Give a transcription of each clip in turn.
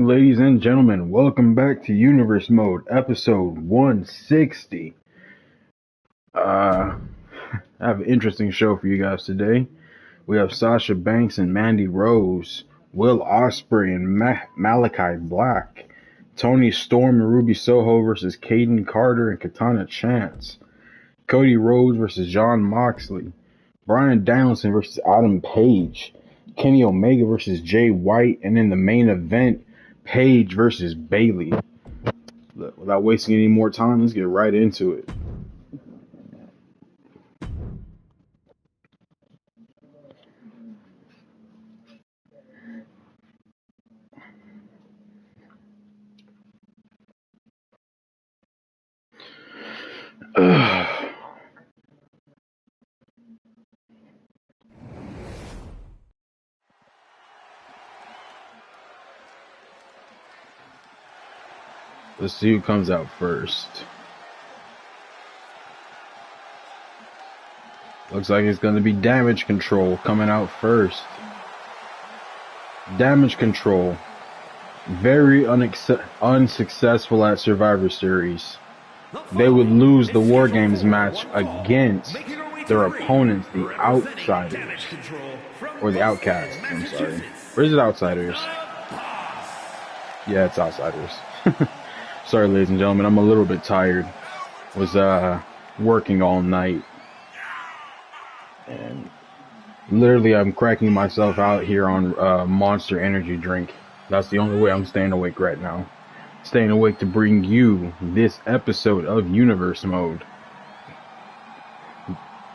Ladies and gentlemen, welcome back to Universe Mode, episode 160. I have an interesting show for you guys today. We have Sasha Banks and Mandy Rose, Will Ospreay and Malachi Black, Toni Storm and Ruby Soho versus Kaden Carter and Katana Chance, Cody Rhodes versus Jon Moxley, Bryan Danielson versus Adam Page, Kenny Omega versus Jay White, and in the main event, Paige versus Bayley. Without wasting any more time, let's get right into it. Let's see who comes out first. Looks like it's going to be Damage Control coming out first. Damage Control, very unsuccessful at Survivor Series. They would lose the War Games match against their opponents, the Outsiders. Or the Outcasts, I'm sorry. Or is it Outsiders? Yeah, it's Outsiders. Sorry, ladies and gentlemen, I'm a little bit tired. Was working all night. And literally, I'm cracking myself out here on Monster Energy drink. That's the only way I'm staying awake right now. Staying awake to bring you this episode of Universe Mode.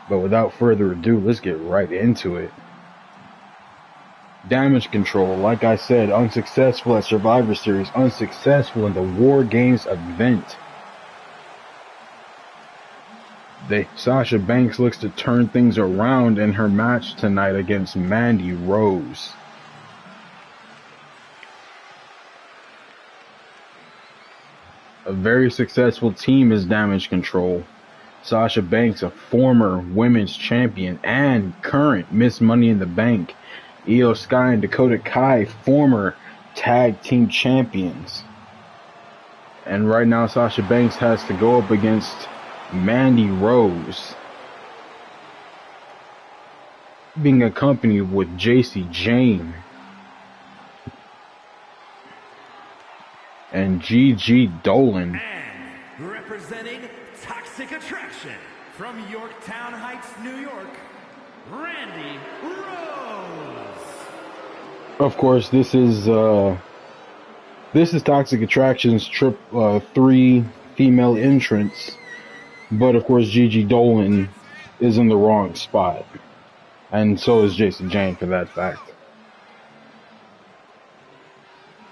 But without further ado, let's get right into it. Damage Control, like I said, unsuccessful at Survivor Series, unsuccessful in the War Games event. Sasha Banks looks to turn things around in her match tonight against Mandy Rose. A very successful team is Damage Control. Sasha Banks, a former women's champion and current Miss Money in the Bank. Io Sky and Dakota Kai, former tag team champions. And right now Sasha Banks has to go up against Mandy Rose, being accompanied with JC Jane and Gigi Dolan. And representing Toxic Attraction from Yorktown Heights, New York, Randy Rose. Of course, this is Toxic Attraction's 3 female entrants. But of course, Gigi Dolan is in the wrong spot. And so is Jason Jane for that fact.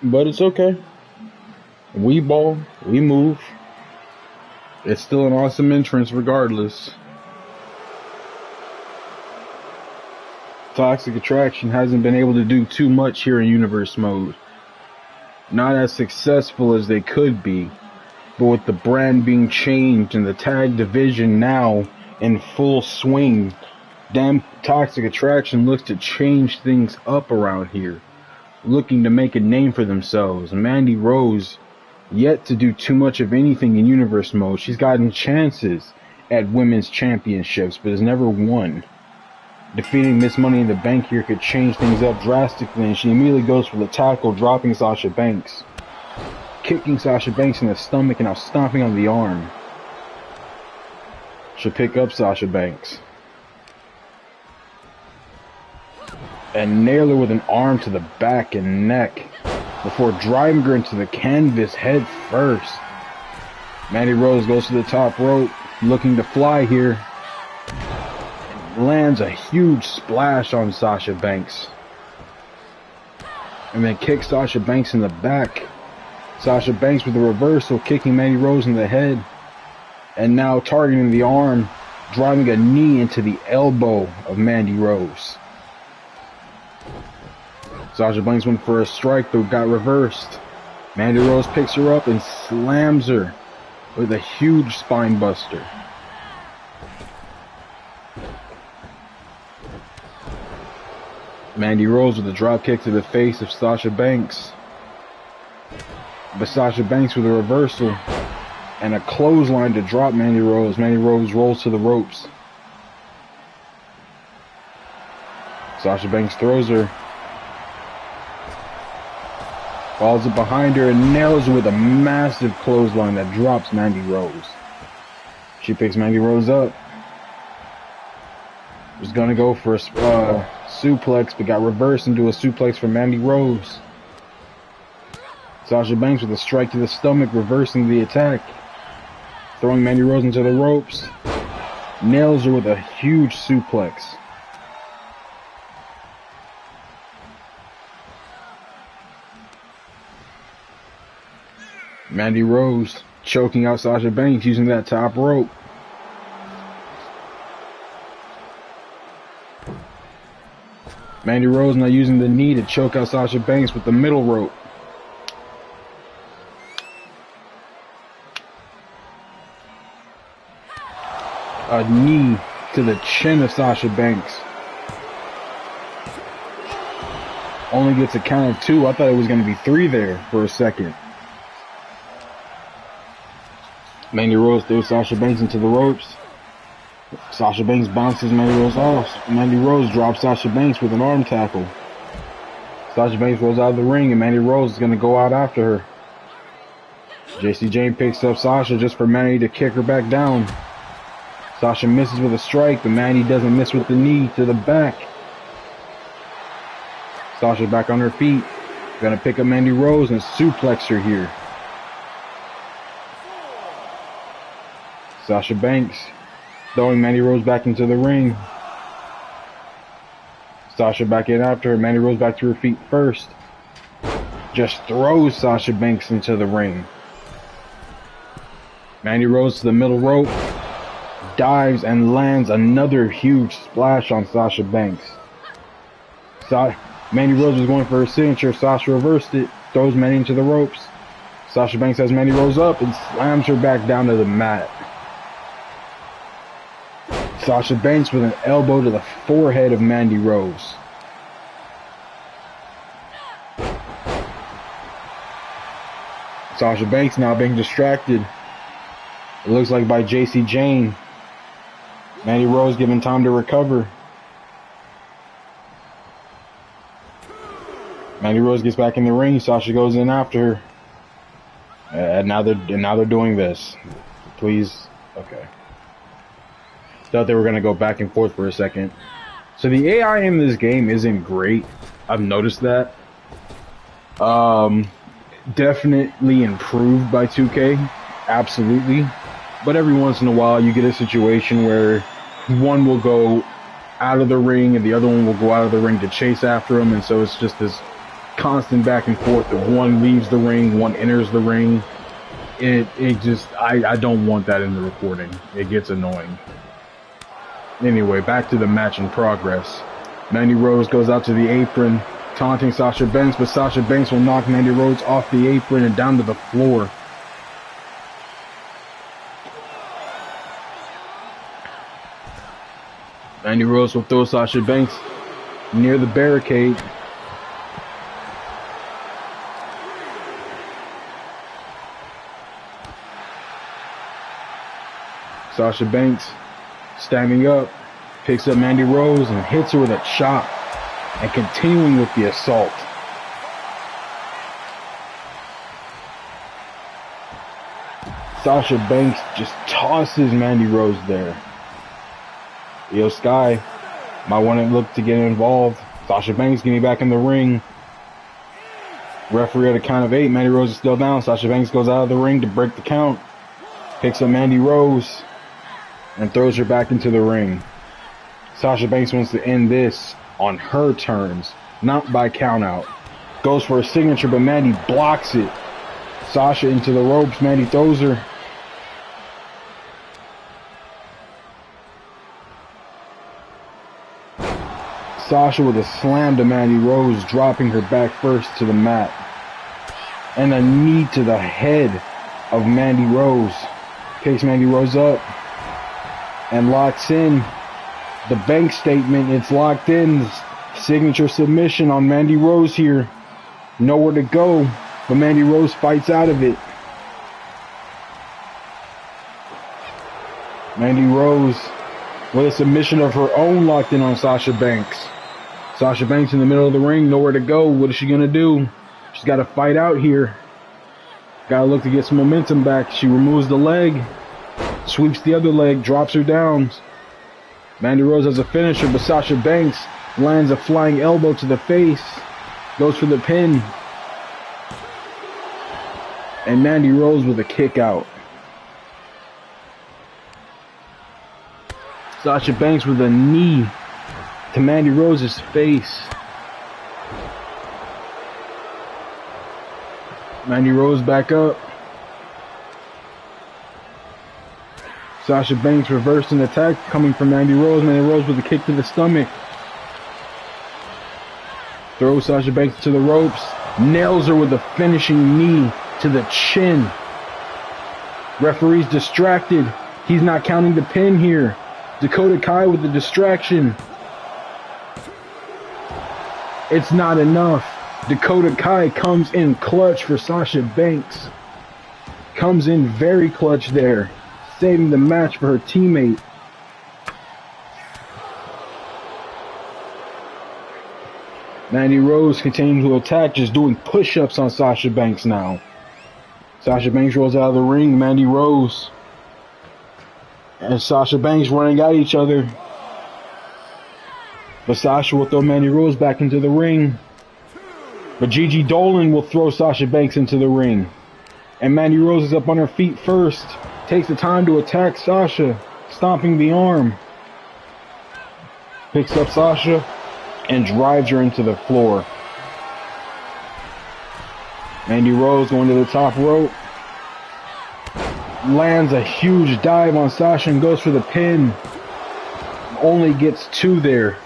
But it's okay. We ball, we move. It's still an awesome entrance regardless. Toxic Attraction hasn't been able to do too much here in Universe Mode. Not as successful as they could be. But with the brand being changed and the tag division now in full swing, Toxic Attraction looks to change things up around here, looking to make a name for themselves. Mandy Rose, yet to do too much of anything in Universe Mode. She's gotten chances at women's championships, but has never won. Defeating Miss Money in the Bank here could change things up drastically, and she immediately goes for the tackle, dropping Sasha Banks. Kicking Sasha Banks in the stomach and now stomping on the arm. She'll pick up Sasha Banks and nail her with an arm to the back and neck before driving her into the canvas head first. Mandy Rose goes to the top rope, looking to fly here. And lands a huge splash on Sasha Banks. And then kicks Sasha Banks in the back. Sasha Banks with a reversal, kicking Mandy Rose in the head. And now targeting the arm, driving a knee into the elbow of Mandy Rose. Sasha Banks went for a strike, but got reversed. Mandy Rose picks her up and slams her with a huge spine buster. Mandy Rose with a drop kick to the face of Sasha Banks. But Sasha Banks with a reversal and a clothesline to drop Mandy Rose. Mandy Rose rolls to the ropes. Sasha Banks throws her. Falls it behind her and nails her with a massive clothesline that drops Mandy Rose. She picks Mandy Rose up. Was gonna go for a suplex, but got reversed into a suplex for Mandy Rose. Sasha Banks with a strike to the stomach, reversing the attack. Throwing Mandy Rose into the ropes. Nails her with a huge suplex. Mandy Rose choking out Sasha Banks using that top rope. Mandy Rose now using the knee to choke out Sasha Banks with the middle rope. A knee to the chin of Sasha Banks. Only gets a count of 2. I thought it was going to be 3 there for a second. Mandy Rose throws Sasha Banks into the ropes. Sasha Banks bounces Mandy Rose off. Mandy Rose drops Sasha Banks with an arm tackle. Sasha Banks rolls out of the ring and Mandy Rose is going to go out after her. JC Jane picks up Sasha just for Mandy to kick her back down. Sasha misses with a strike, but Mandy doesn't miss with the knee to the back. Sasha back on her feet. Gonna pick up Mandy Rose and suplex her here. Sasha Banks throwing Mandy Rose back into the ring. Sasha back in after her. Mandy Rose back to her feet first. Just throws Sasha Banks into the ring. Mandy Rose to the middle rope. Dives and lands another huge splash on Sasha Banks. Mandy Rose was going for her signature. Sasha reversed it. Throws Mandy into the ropes. Sasha Banks has Mandy Rose up and slams her back down to the mat. Sasha Banks with an elbow to the forehead of Mandy Rose. Sasha Banks now being distracted. It looks like by JC Jane. Mandy Rose given time to recover. Mandy Rose gets back in the ring. Sasha goes in after her. And now they're doing this. Please, okay. Thought they were gonna go back and forth for a second. So the AI in this game isn't great. I've noticed that. Definitely improved by 2K. Absolutely. But every once in a while you get a situation where one will go out of the ring and the other one will go out of the ring to chase after him, and so it's just this constant back and forth of one leaves the ring, one enters the ring. I don't want that in the recording. It gets annoying. Anyway, back to the match in progress. Mandy Rose goes out to the apron, taunting Sasha Banks, but Sasha Banks will knock Mandy Rose off the apron and down to the floor. Mandy Rose will throw Sasha Banks near the barricade. Sasha Banks standing up, picks up Mandy Rose and hits her with a chop, and continuing with the assault. Sasha Banks just tosses Mandy Rose there. Io Sky might want to look to get involved. Sasha Banks getting back in the ring. Referee at a count of 8. Mandy Rose is still down. Sasha Banks goes out of the ring to break the count. Picks up Mandy Rose and throws her back into the ring. Sasha Banks wants to end this on her terms, not by count out. Goes for a signature, but Mandy blocks it. Sasha into the ropes. Mandy throws her. Sasha with a slam to Mandy Rose, dropping her back first to the mat. And a knee to the head of Mandy Rose. Picks Mandy Rose up and locks in. The bank statement, it's locked in. Signature submission on Mandy Rose here. Nowhere to go. But Mandy Rose fights out of it. Mandy Rose with a submission of her own locked in on Sasha Banks. Sasha Banks in the middle of the ring, nowhere to go. What is she going to do? She's got to fight out here. Got to look to get some momentum back. She removes the leg, sweeps the other leg, drops her down. Mandy Rose has a finisher, but Sasha Banks lands a flying elbow to the face, goes for the pin. And Mandy Rose with a kick out. Sasha Banks with a knee to Mandy Rose's face. Mandy Rose back up. Sasha Banks reversed an attack coming from Mandy Rose. Mandy Rose with a kick to the stomach. Throws Sasha Banks to the ropes. Nails her with a finishing knee to the chin. Referee's distracted. He's not counting the pin here. Dakota Kai with the distraction. It's not enough. Dakota Kai comes in clutch for Sasha Banks. Comes in very clutch there, saving the match for her teammate. Mandy Rose continuing to attack, just doing push-ups on Sasha Banks now. Sasha Banks rolls out of the ring. Mandy Rose and Sasha Banks running at each other. But Sasha will throw Mandy Rose back into the ring. But Gigi Dolan will throw Sasha Banks into the ring. And Mandy Rose is up on her feet first. Takes the time to attack Sasha, stomping the arm. Picks up Sasha and drives her into the floor. Mandy Rose going to the top rope. Lands a huge dive on Sasha and goes for the pin. Only gets 2 there.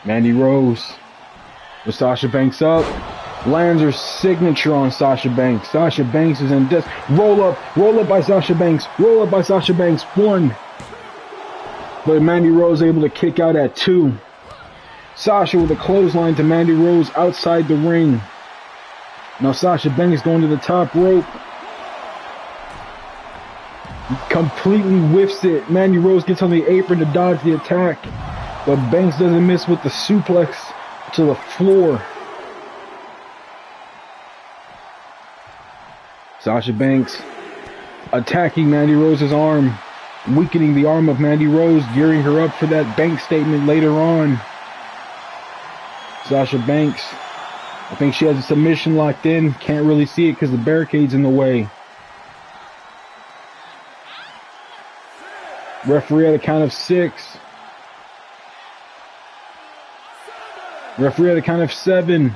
Mandy Rose with Sasha Banks up. Lands her signature on Sasha Banks. Sasha Banks is in roll up by Sasha Banks. Roll up by Sasha Banks. 1. But Mandy Rose able to kick out at 2. Sasha with a clothesline to Mandy Rose outside the ring. Now Sasha Banks going to the top rope. Completely whiffs it. Mandy Rose gets on the apron to dodge the attack. But Banks doesn't miss with the suplex to the floor. Sasha Banks attacking Mandy Rose's arm, weakening the arm of Mandy Rose, gearing her up for that bank statement later on. Sasha Banks, I think she has a submission locked in. Can't really see it because the barricade's in the way. Referee at a count of 6. Referee at a count of 7.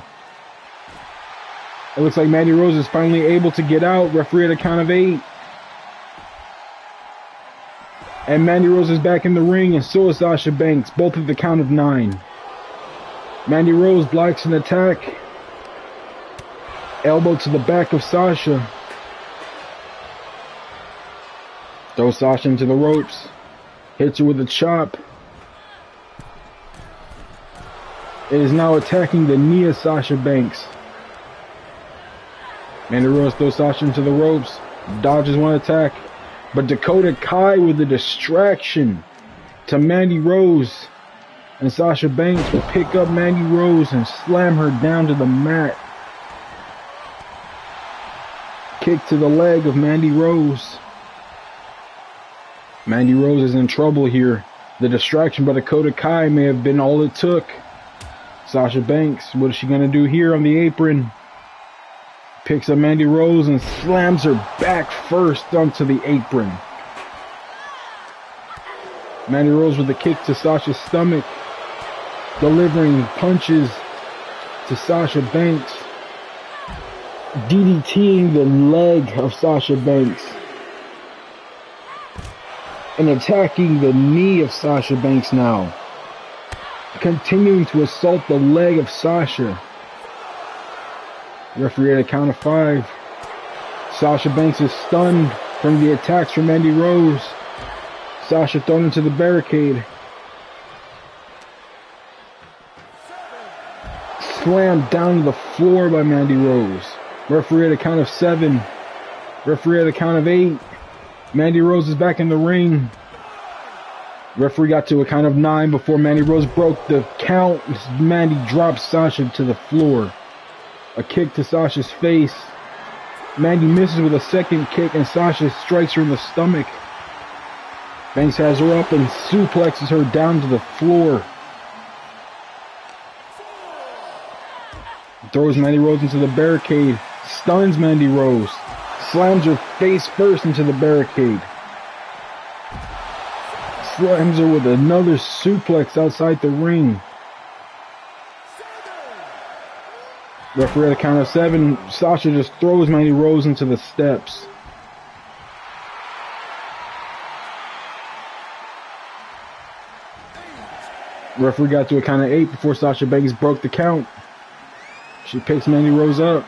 It looks like Mandy Rose is finally able to get out. Referee at a count of 8. And Mandy Rose is back in the ring, and so is Sasha Banks, both at the count of 9. Mandy Rose blocks an attack. Elbow to the back of Sasha. Throws Sasha into the ropes. Hits her with a chop. It is now attacking the knee of Sasha Banks. Mandy Rose throws Sasha into the ropes. Dodges one attack. But Dakota Kai with a distraction to Mandy Rose. And Sasha Banks will pick up Mandy Rose and slam her down to the mat. Kick to the leg of Mandy Rose. Mandy Rose is in trouble here. The distraction by Dakota Kai may have been all it took. Sasha Banks, what is she going to do here on the apron? Picks up Mandy Rose and slams her back first onto the apron. Mandy Rose with a kick to Sasha's stomach. Delivering punches to Sasha Banks. DDTing the leg of Sasha Banks. And attacking the knee of Sasha Banks now. Continuing to assault the leg of Sasha. Referee at a count of 5. Sasha Banks is stunned from the attacks from Mandy Rose. Sasha thrown into the barricade. slammed down to the floor by Mandy Rose. Referee at a count of 7. Referee at a count of 8. Mandy Rose is back in the ring. Referee got to a count of 9 before Mandy Rose broke the count. Mandy drops Sasha to the floor. A kick to Sasha's face. Mandy misses with a second kick and Sasha strikes her in the stomach. Banks has her up and suplexes her down to the floor. Throws Mandy Rose into the barricade. Stuns Mandy Rose. Slams her face first into the barricade. Slams her with another suplex outside the ring. Referee at a count of 7. Sasha just throws Mandy Rose into the steps. Referee got to a count of 8 before Sasha Banks broke the count. She picks Mandy Rose up.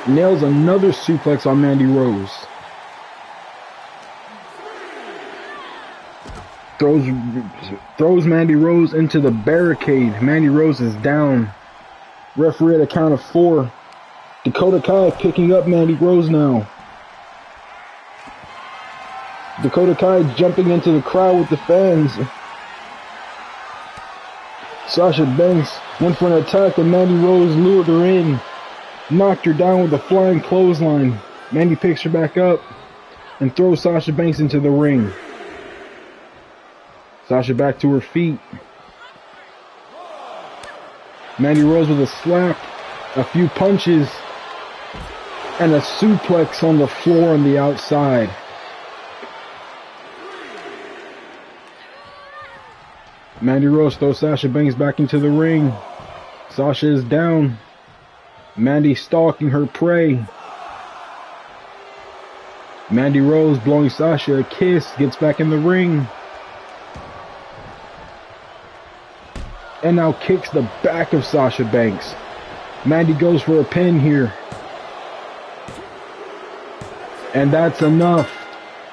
Nails another suplex on Mandy Rose. Throws Mandy Rose into the barricade. Mandy Rose is down. Referee at a count of 4. Dakota Kai picking up Mandy Rose now. Dakota Kai jumping into the crowd with the fans. Sasha Banks went for an attack and Mandy Rose lured her in. Knocked her down with a flying clothesline. Mandy picks her back up and throws Sasha Banks into the ring. Sasha back to her feet. Mandy Rose with a slap, a few punches, and a suplex on the floor on the outside. Mandy Rose throws Sasha Banks back into the ring. Sasha is down. Mandy stalking her prey. Mandy Rose blowing Sasha a kiss, gets back in the ring. And now kicks the back of Sasha Banks. Mandy goes for a pin here. And that's enough.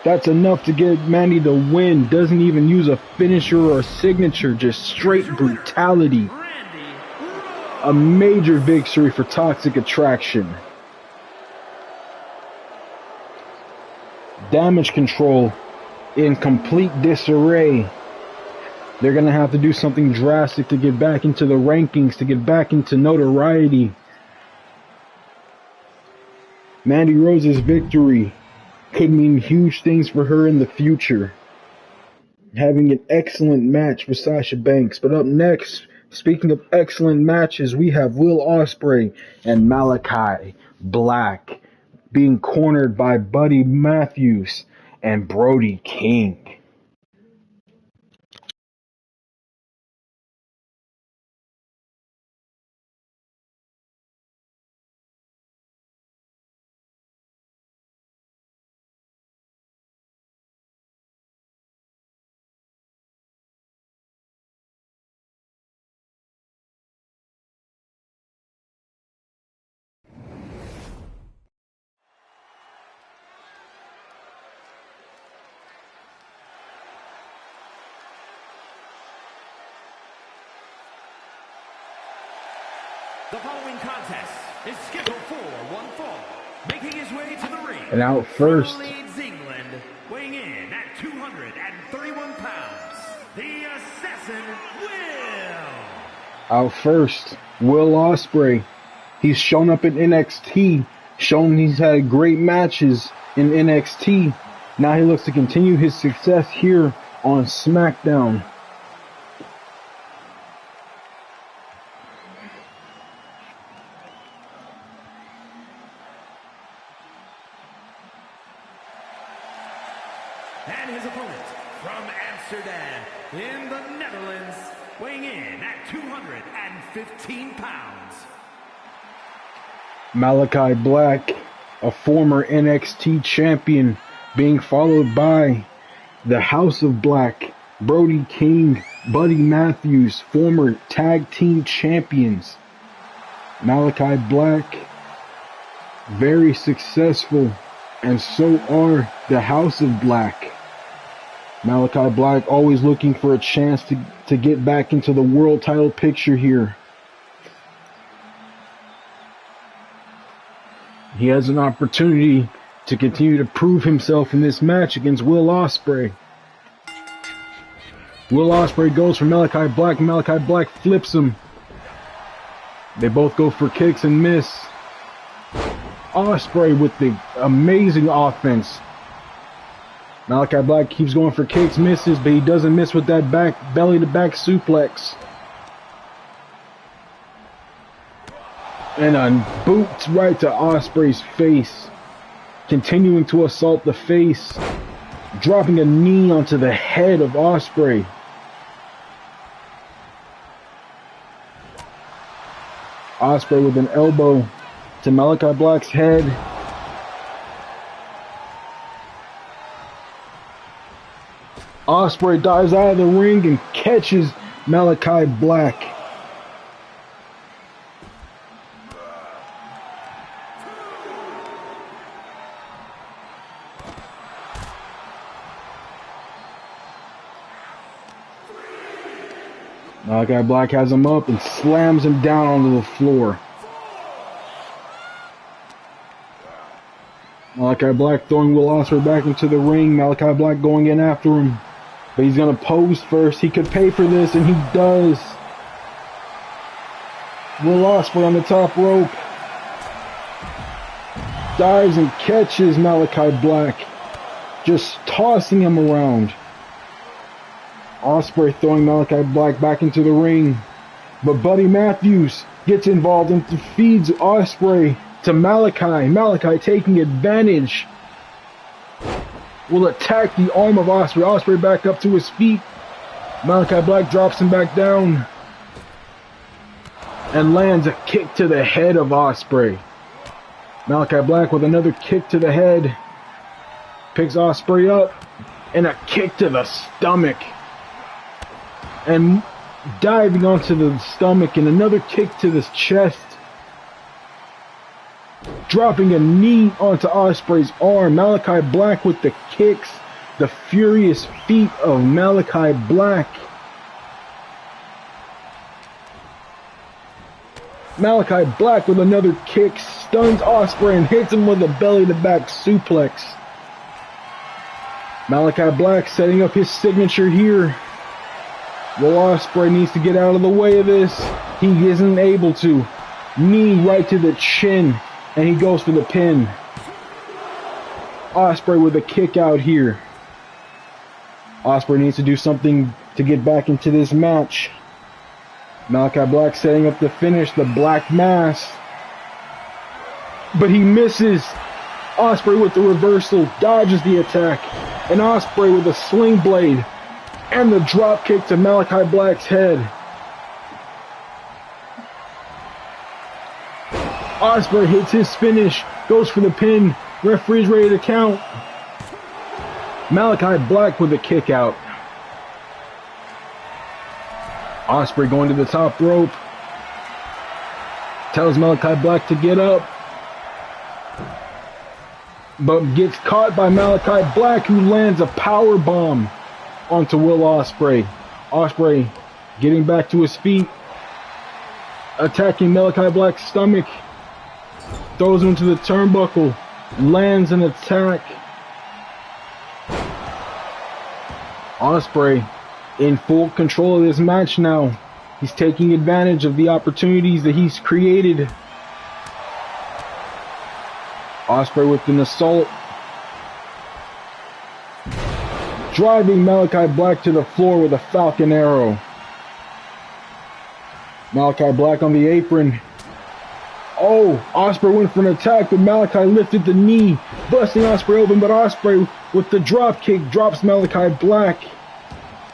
That's enough to get Mandy the win. Doesn't even use a finisher or a signature, just straight brutality. A major victory for Toxic Attraction. Damage Control in complete disarray. They're going to have to do something drastic to get back into the rankings, to get back into notoriety. Mandy Rose's victory could mean huge things for her in the future. Having an excellent match with Sasha Banks. But up next, speaking of excellent matches, we have Will Ospreay and Malachi Black being cornered by Buddy Matthews and Brody King. The following contest is scheduled for one fall. Making his way to the ring. And out first, Leeds, England, weighing in at 231 pounds, the Assassin Will. Out first, Will Ospreay. He's shown up in NXT, shown he's had great matches in NXT. Now he looks to continue his success here on SmackDown. And his opponent from Amsterdam in the Netherlands, weighing in at 215 pounds. Malachi Black, a former NXT champion, being followed by the House of Black, Brody King, Buddy Matthews, former tag team champions. Malachi Black, very successful, and so are the House of Black. Malachi Black always looking for a chance to get back into the world title picture here. He has an opportunity to continue to prove himself in this match against Will Ospreay. Will Ospreay goes for Malachi Black. Malachi Black flips him. They both go for kicks and miss. Ospreay with the amazing offense. Malachi Black keeps going for kicks, misses, but he doesn't miss with that belly to back suplex. And a boot right to Ospreay's face. Continuing to assault the face. Dropping a knee onto the head of Ospreay. Ospreay with an elbow to Malachi Black's head. Ospreay dives out of the ring and catches Malachi Black. Malachi Black has him up and slams him down onto the floor. Malachi Black throwing Will Ospreay back into the ring. Malachi Black going in after him. But he's going to pose first. He could pay for this, and he does. Will Ospreay on the top rope. Dives and catches Malachi Black. Just tossing him around. Ospreay throwing Malachi Black back into the ring. But Buddy Matthews gets involved and feeds Ospreay to Malachi. Malachi taking advantage. Will attack the arm of Ospreay. Ospreay back up to his feet. Malachi Black drops him back down. And lands a kick to the head of Ospreay. Malachi Black with another kick to the head. Picks Ospreay up. And a kick to the stomach. And diving onto the stomach and another kick to the chest. Dropping a knee onto Ospreay's arm. Malachi Black with the kicks. The furious feet of Malachi Black. Malachi Black with another kick. Stuns Ospreay and hits him with a belly to back suplex. Malachi Black setting up his signature here. Will Ospreay needs to get out of the way of this. He isn't able to. Knee right to the chin. And he goes for the pin. Ospreay with a kick out here. Ospreay needs to do something to get back into this match. Malachi Black setting up the finish, the Black Mass. But he misses. Ospreay with the reversal, dodges the attack. And Ospreay with a sling blade. And the drop kick to Malachi Black's head. Ospreay hits his finish, goes for the pin. Referee's ready to count. Malachi Black with a kick out. Ospreay going to the top rope. Tells Malachi Black to get up. But gets caught by Malachi Black, who lands a power bomb onto Will Ospreay. Ospreay getting back to his feet. Attacking Malachi Black's stomach. Throws him into the turnbuckle. Lands an attack. Ospreay in full control of this match now. He's taking advantage of the opportunities that he's created. Ospreay with an assault. Driving Malachi Black to the floor with a Falcon Arrow. Malachi Black on the apron. Oh, Ospreay went for an attack, but Malachi lifted the knee, busting Ospreay open, but Ospreay with the drop kick drops Malachi Black.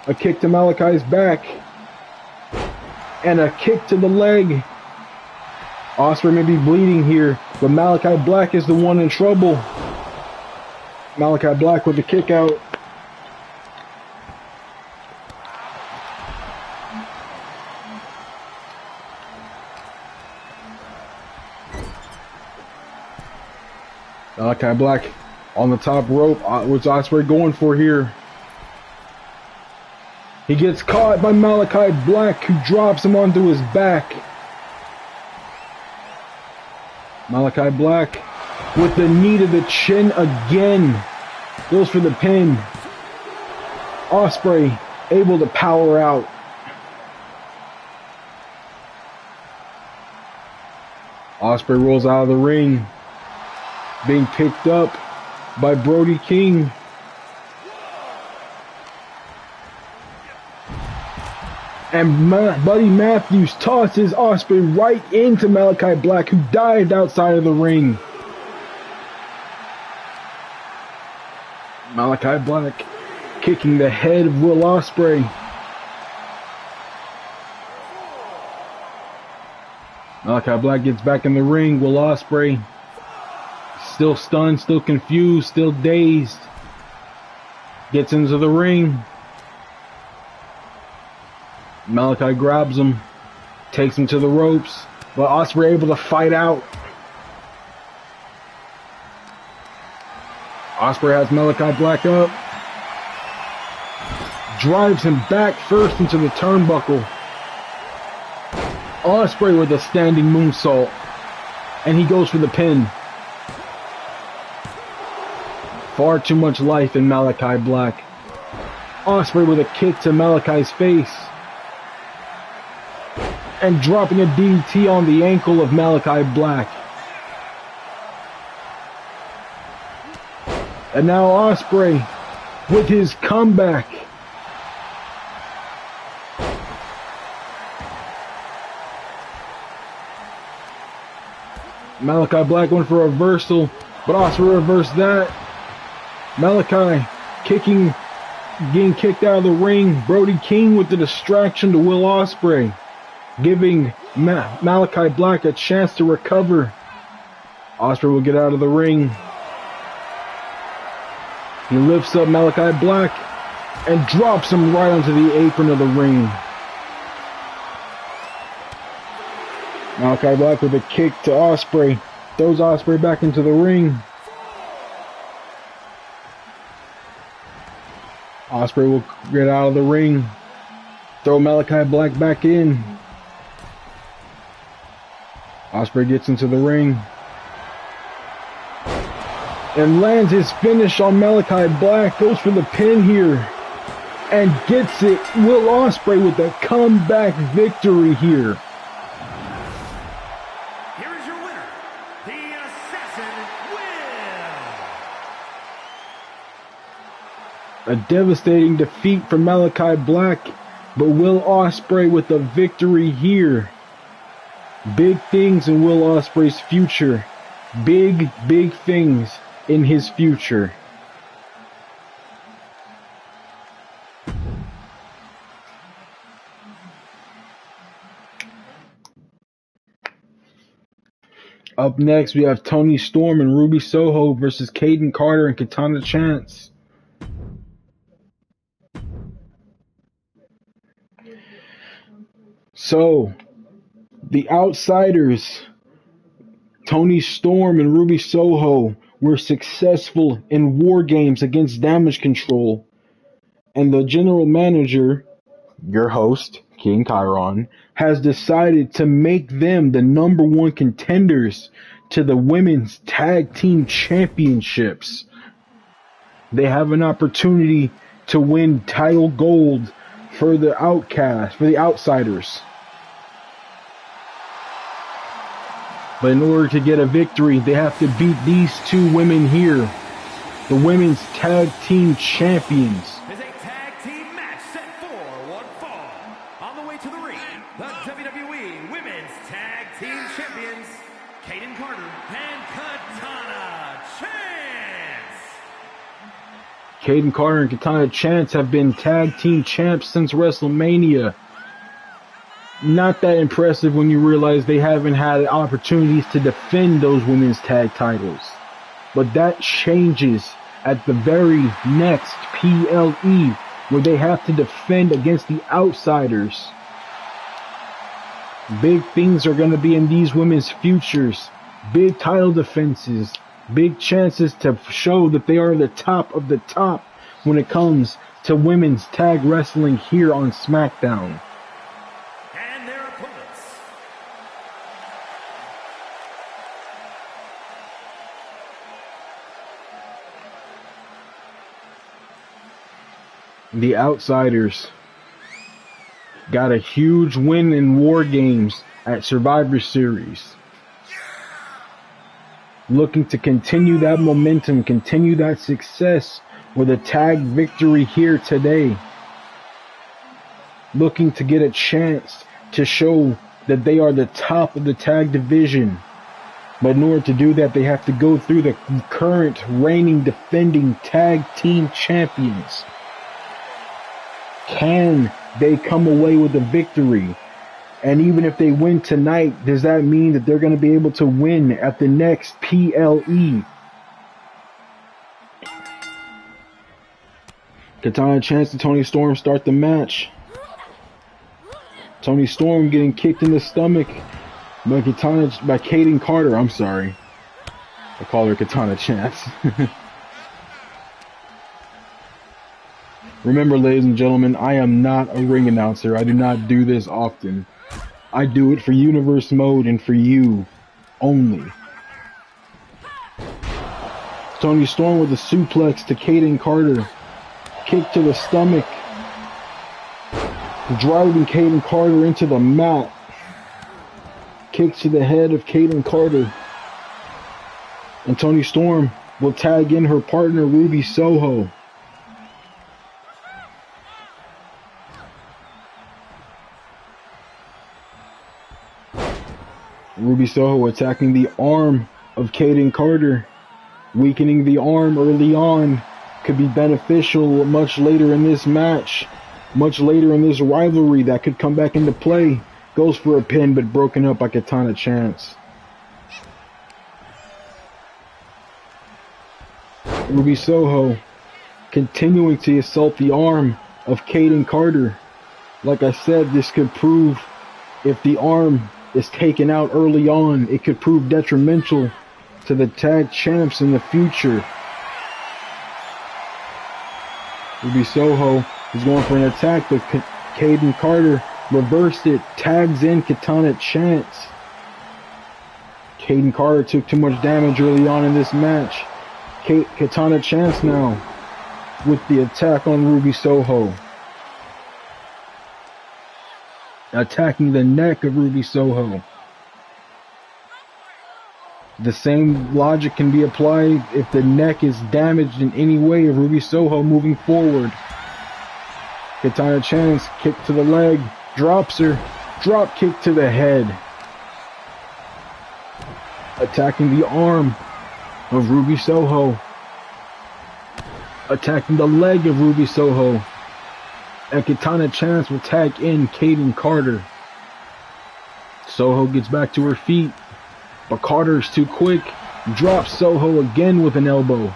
A kick to Malachi's back. And a kick to the leg. Ospreay may be bleeding here, but Malachi Black is the one in trouble. Malachi Black with the kick out. Malachi Black on the top rope. What's Ospreay going for here? He gets caught by Malachi Black, who drops him onto his back. Malachi Black with the knee to the chin again. Goes for the pin. Ospreay able to power out. Ospreay rolls out of the ring, being picked up by Brody King. And Buddy Matthews tosses Ospreay right into Malachi Black, who dived outside of the ring. Malachi Black kicking the head of Will Ospreay. Malachi Black gets back in the ring. Will Ospreay still stunned, still confused, still dazed. Gets into the ring. Malachi grabs him, takes him to the ropes, but Ospreay able to fight out. Ospreay has Malachi Black up, drives him back first into the turnbuckle. Ospreay with a standing moonsault, and he goes for the pin. Far too much life in Malachi Black. Ospreay with a kick to Malachi's face, and dropping a DDT on the ankle of Malachi Black. And now Ospreay with his comeback. Malachi Black went for a reversal, but Ospreay reversed that. Malachi getting kicked out of the ring. Brody King with the distraction to Will Ospreay, giving Malachi Black a chance to recover. Ospreay will get out of the ring. He lifts up Malachi Black and drops him right onto the apron of the ring. Malachi Black with a kick to Ospreay, throws Ospreay back into the ring. Ospreay will get out of the ring, throw Malachi Black back in. Ospreay gets into the ring and lands his finish on Malachi Black, goes for the pin here and gets it. Will Ospreay with a comeback victory here. Here is your winner, the Assassin, Will. A devastating defeat for Malachi Black, but Will Ospreay with the victory here. Big things in Will Ospreay's future. Big things in his future. Up next, we have Toni Storm and Ruby Soho versus Kayden Carter and Katana Chance. So, the Outsiders, Toni Storm and Ruby Soho, were successful in War Games against Damage Control, and the general manager, your host, King Chiron, has decided to make them the #1 contenders to the Women's Tag Team Championships. They have an opportunity to win title gold for the Outsiders. But in order to get a victory, they have to beat these two women here, the Women's Tag Team Champions. Is a tag team match set for one fall. On the way to the ring, the WWE Women's Tag Team Champions, Kayden Carter and Katana Chance. Kayden Carter and Katana Chance have been tag team champs since WrestleMania. Not that impressive when you realize they haven't had opportunities to defend those women's tag titles. But that changes at the very next PLE, where they have to defend against the Outsiders. Big things are going to be in these women's futures. Big title defenses. Big chances to show that they are the top of the top when it comes to women's tag wrestling here on SmackDown. And their opponents. The Outsiders got a huge win in War Games at Survivor Series. Looking to continue that momentum, continue that success with a tag victory here today. Looking to get a chance to show that they are the top of the tag division. But in order to do that, they have to go through the current reigning defending tag team champions. Can they come away with a victory? And even if they win tonight, does that mean that they're going to be able to win at the next PLE? Katana Chance and Toni Storm start the match. Toni Storm getting kicked in the stomach by Kayden Carter. I'm sorry. I call her Katana Chance. Remember, ladies and gentlemen, I am not a ring announcer. I do not do this often. I do it for Universe Mode and for you only. Toni Storm with a suplex to Kayden Carter. Kick to the stomach. Driving Kayden Carter into the mat. Kick to the head of Kayden Carter. And Toni Storm will tag in her partner, Ruby Soho. Ruby Soho attacking the arm of Kayden Carter. Weakening the arm early on could be beneficial much later in this match. Much later in this rivalry that could come back into play. Goes for a pin but broken up by Katana Chance. Ruby Soho continuing to assault the arm of Kayden Carter. Like I said, this could prove, if the arm is taken out early on, it could prove detrimental to the tag champs in the future. Ruby Soho is going for an attack, but Kayden Carter reversed it, tags in Katana Chance. Kayden Carter took too much damage early on in this match. Katana Chance now with the attack on Ruby Soho. Attacking the neck of Ruby Soho. The same logic can be applied if the neck is damaged in any way of Ruby Soho moving forward. Katana Chance, kick to the leg, drops her, drop kick to the head. Attacking the arm of Ruby Soho. Attacking the leg of Ruby Soho. And Katana Chance will tag in Kayden Carter. Soho gets back to her feet, but Carter is too quick. Drops Soho again with an elbow.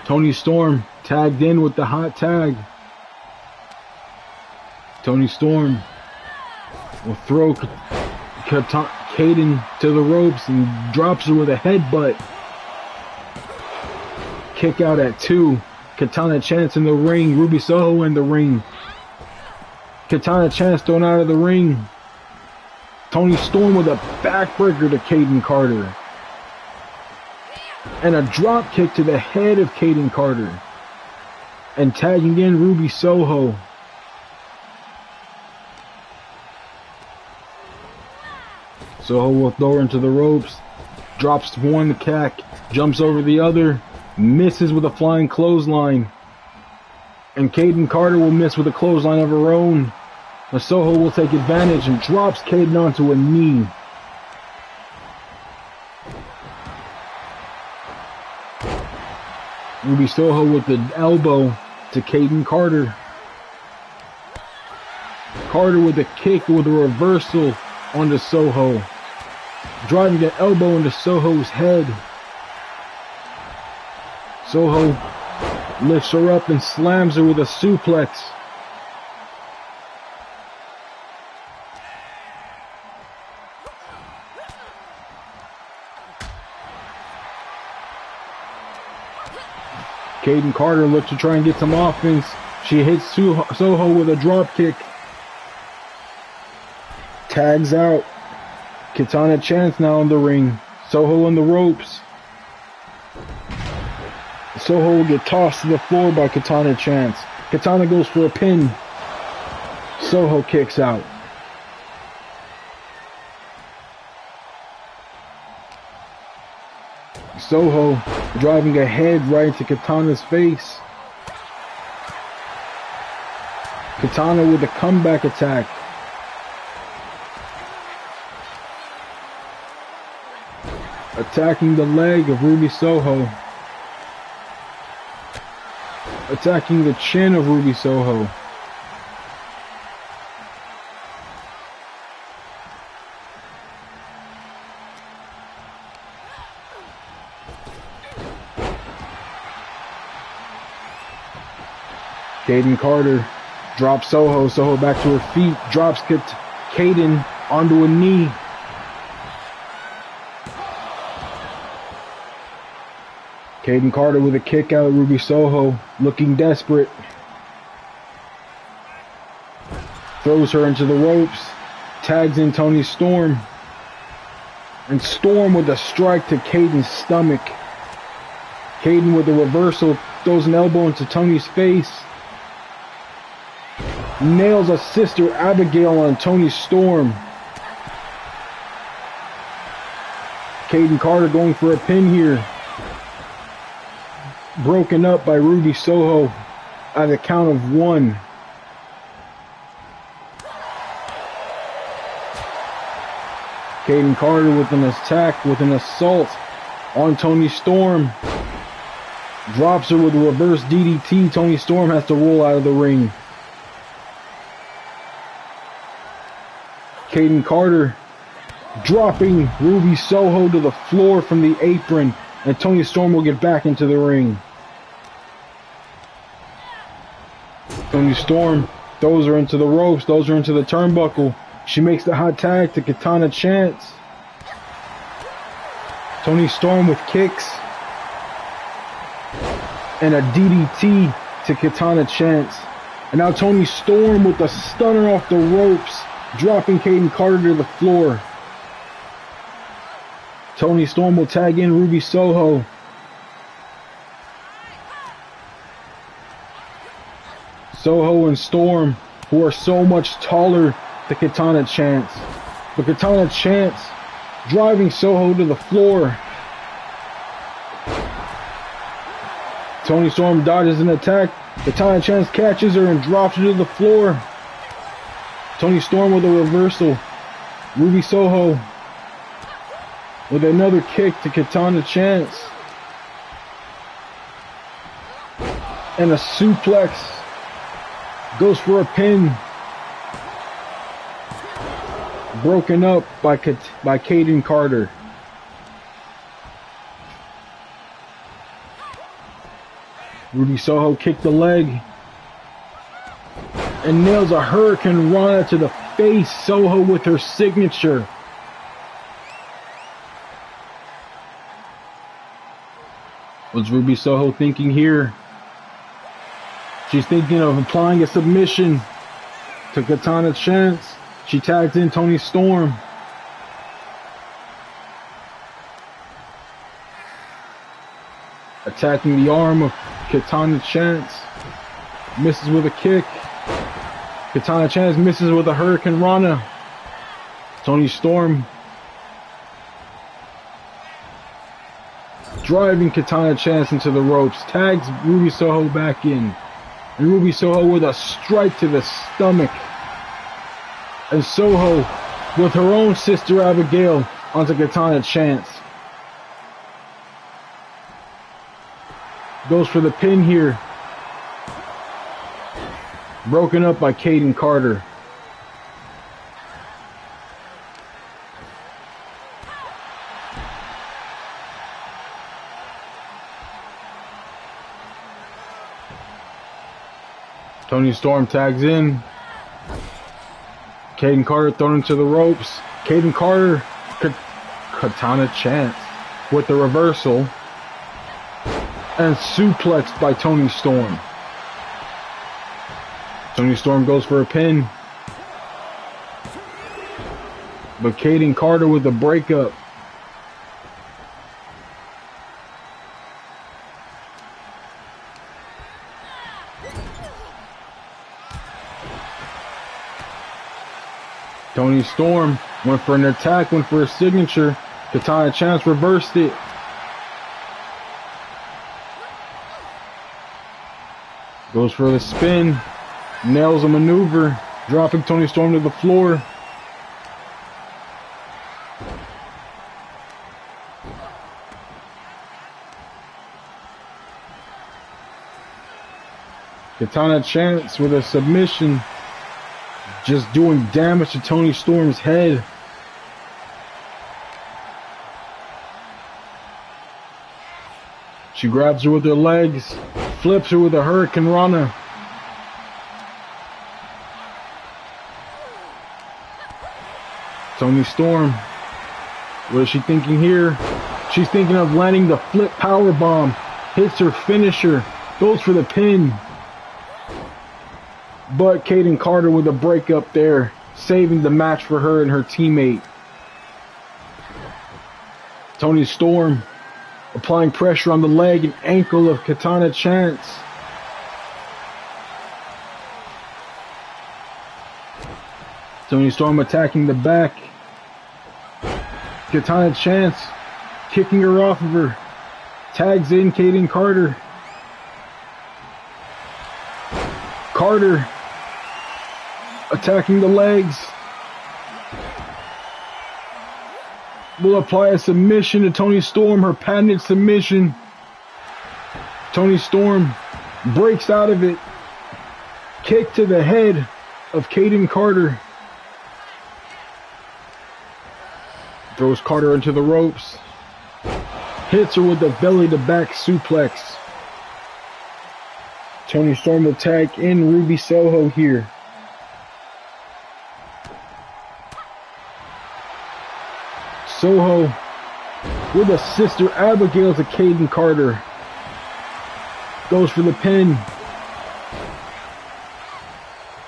Toni Storm tagged in with the hot tag. Toni Storm will throw Kayden to the ropes and drops her with a headbutt. Kick out at 2. Katana Chance in the ring. Ruby Soho in the ring. Katana Chance thrown out of the ring. Toni Storm with a backbreaker to Kayden Carter. And a drop kick to the head of Kayden Carter. And tagging in Ruby Soho. Soho will throw her into the ropes. Drops one cack. Jumps over the other. Misses with a flying clothesline. And Kayden Carter will miss with a clothesline of her own. But Soho will take advantage and drops Kayden onto a knee. Ruby Soho with the elbow to Kayden Carter. Carter with a kick with a reversal onto Soho. Driving an elbow into Soho's head. Soho lifts her up and slams her with a suplex. Kayden Carter looks to try and get some offense. She hits Soho with a drop kick. Tags out. Katana Chance now in the ring. Soho in the ropes. Soho will get tossed to the floor by Katana Chance. Katana goes for a pin. Soho kicks out. Soho driving a head right into Katana's face. Katana with a comeback attack. Attacking the leg of Ruby Soho. Attacking the chin of Ruby Soho. Kayden Carter drops Soho. Soho back to her feet. Drops Kayden onto a knee. Kayden Carter with a kick out. Ruby Soho looking desperate. Throws her into the ropes. Tags in Toni Storm. And Storm with a strike to Kayden's stomach. Kayden with a reversal. Throws an elbow into Toni's face. Nails a Sister Abigail on Toni Storm. Kayden Carter going for a pin here. Broken up by Ruby Soho at the count of 1. Kayden Carter with an attack, with an assault on Toni Storm. Drops her with a reverse DDT. Toni Storm has to roll out of the ring. Kayden Carter dropping Ruby Soho to the floor from the apron, and Toni Storm will get back into the ring. Toni Storm throws her into the ropes, throws her into the turnbuckle. She makes the hot tag to Katana Chance. Toni Storm with kicks and a DDT to Katana Chance. And now Toni Storm with the stunner off the ropes, dropping Kayden Carter to the floor. Toni Storm will tag in Ruby Soho. Soho and Storm, who are so much taller than Katana Chance. But Katana Chance driving Soho to the floor. Toni Storm dodges an attack. Katana Chance catches her and drops her to the floor. Toni Storm with a reversal. Ruby Soho with another kick to Katana Chance. And a suplex. Goes for a pin. Broken up by Kayden Carter. Ruby Soho kicked the leg. And nails a Hurricane Rana to the face. Soho with her signature. What's Ruby Soho thinking here? She's thinking of applying a submission to Katana Chance. She tags in Toni Storm. Attacking the arm of Katana Chance. Misses with a kick. Katana Chance misses with a Hurricane Rana. Toni Storm driving Katana Chance into the ropes. Tags Ruby Soho back in. And Ruby Soho with a strike to the stomach. And Soho with her own Sister Abigail onto Katana Chance. Goes for the pin here. Broken up by Kayden Carter. Toni Storm tags in. Kayden Carter thrown into the ropes. Kayden Carter, Katana Chance with the reversal. And suplexed by Toni Storm. Toni Storm goes for a pin. But Kayden Carter with a breakup. Toni Storm went for an attack, went for a signature. Katana Chance reversed it. Goes for the spin. Nails a maneuver. Dropping Toni Storm to the floor. Katana Chance with a submission. Just doing damage to Toni Storm's head. She grabs her with her legs, flips her with a Hurricane Rana. Toni Storm, what is she thinking here? She's thinking of landing the flip power bomb. Hits her finisher, goes for the pin. But Kayden Carter with a breakup there, saving the match for her and her teammate. Toni Storm applying pressure on the leg and ankle of Katana Chance. Toni Storm attacking the back. Katana Chance kicking her off of her. Tags in Kayden Carter. Carter attacking the legs. Will apply a submission to Toni Storm, her patented submission. Toni Storm breaks out of it. Kick to the head of Kayden Carter. Throws Carter into the ropes. Hits her with the belly to back suplex. Toni Storm will tag in Ruby Soho here. Soho with a Sister Abigail to Kayden Carter. Goes for the pin.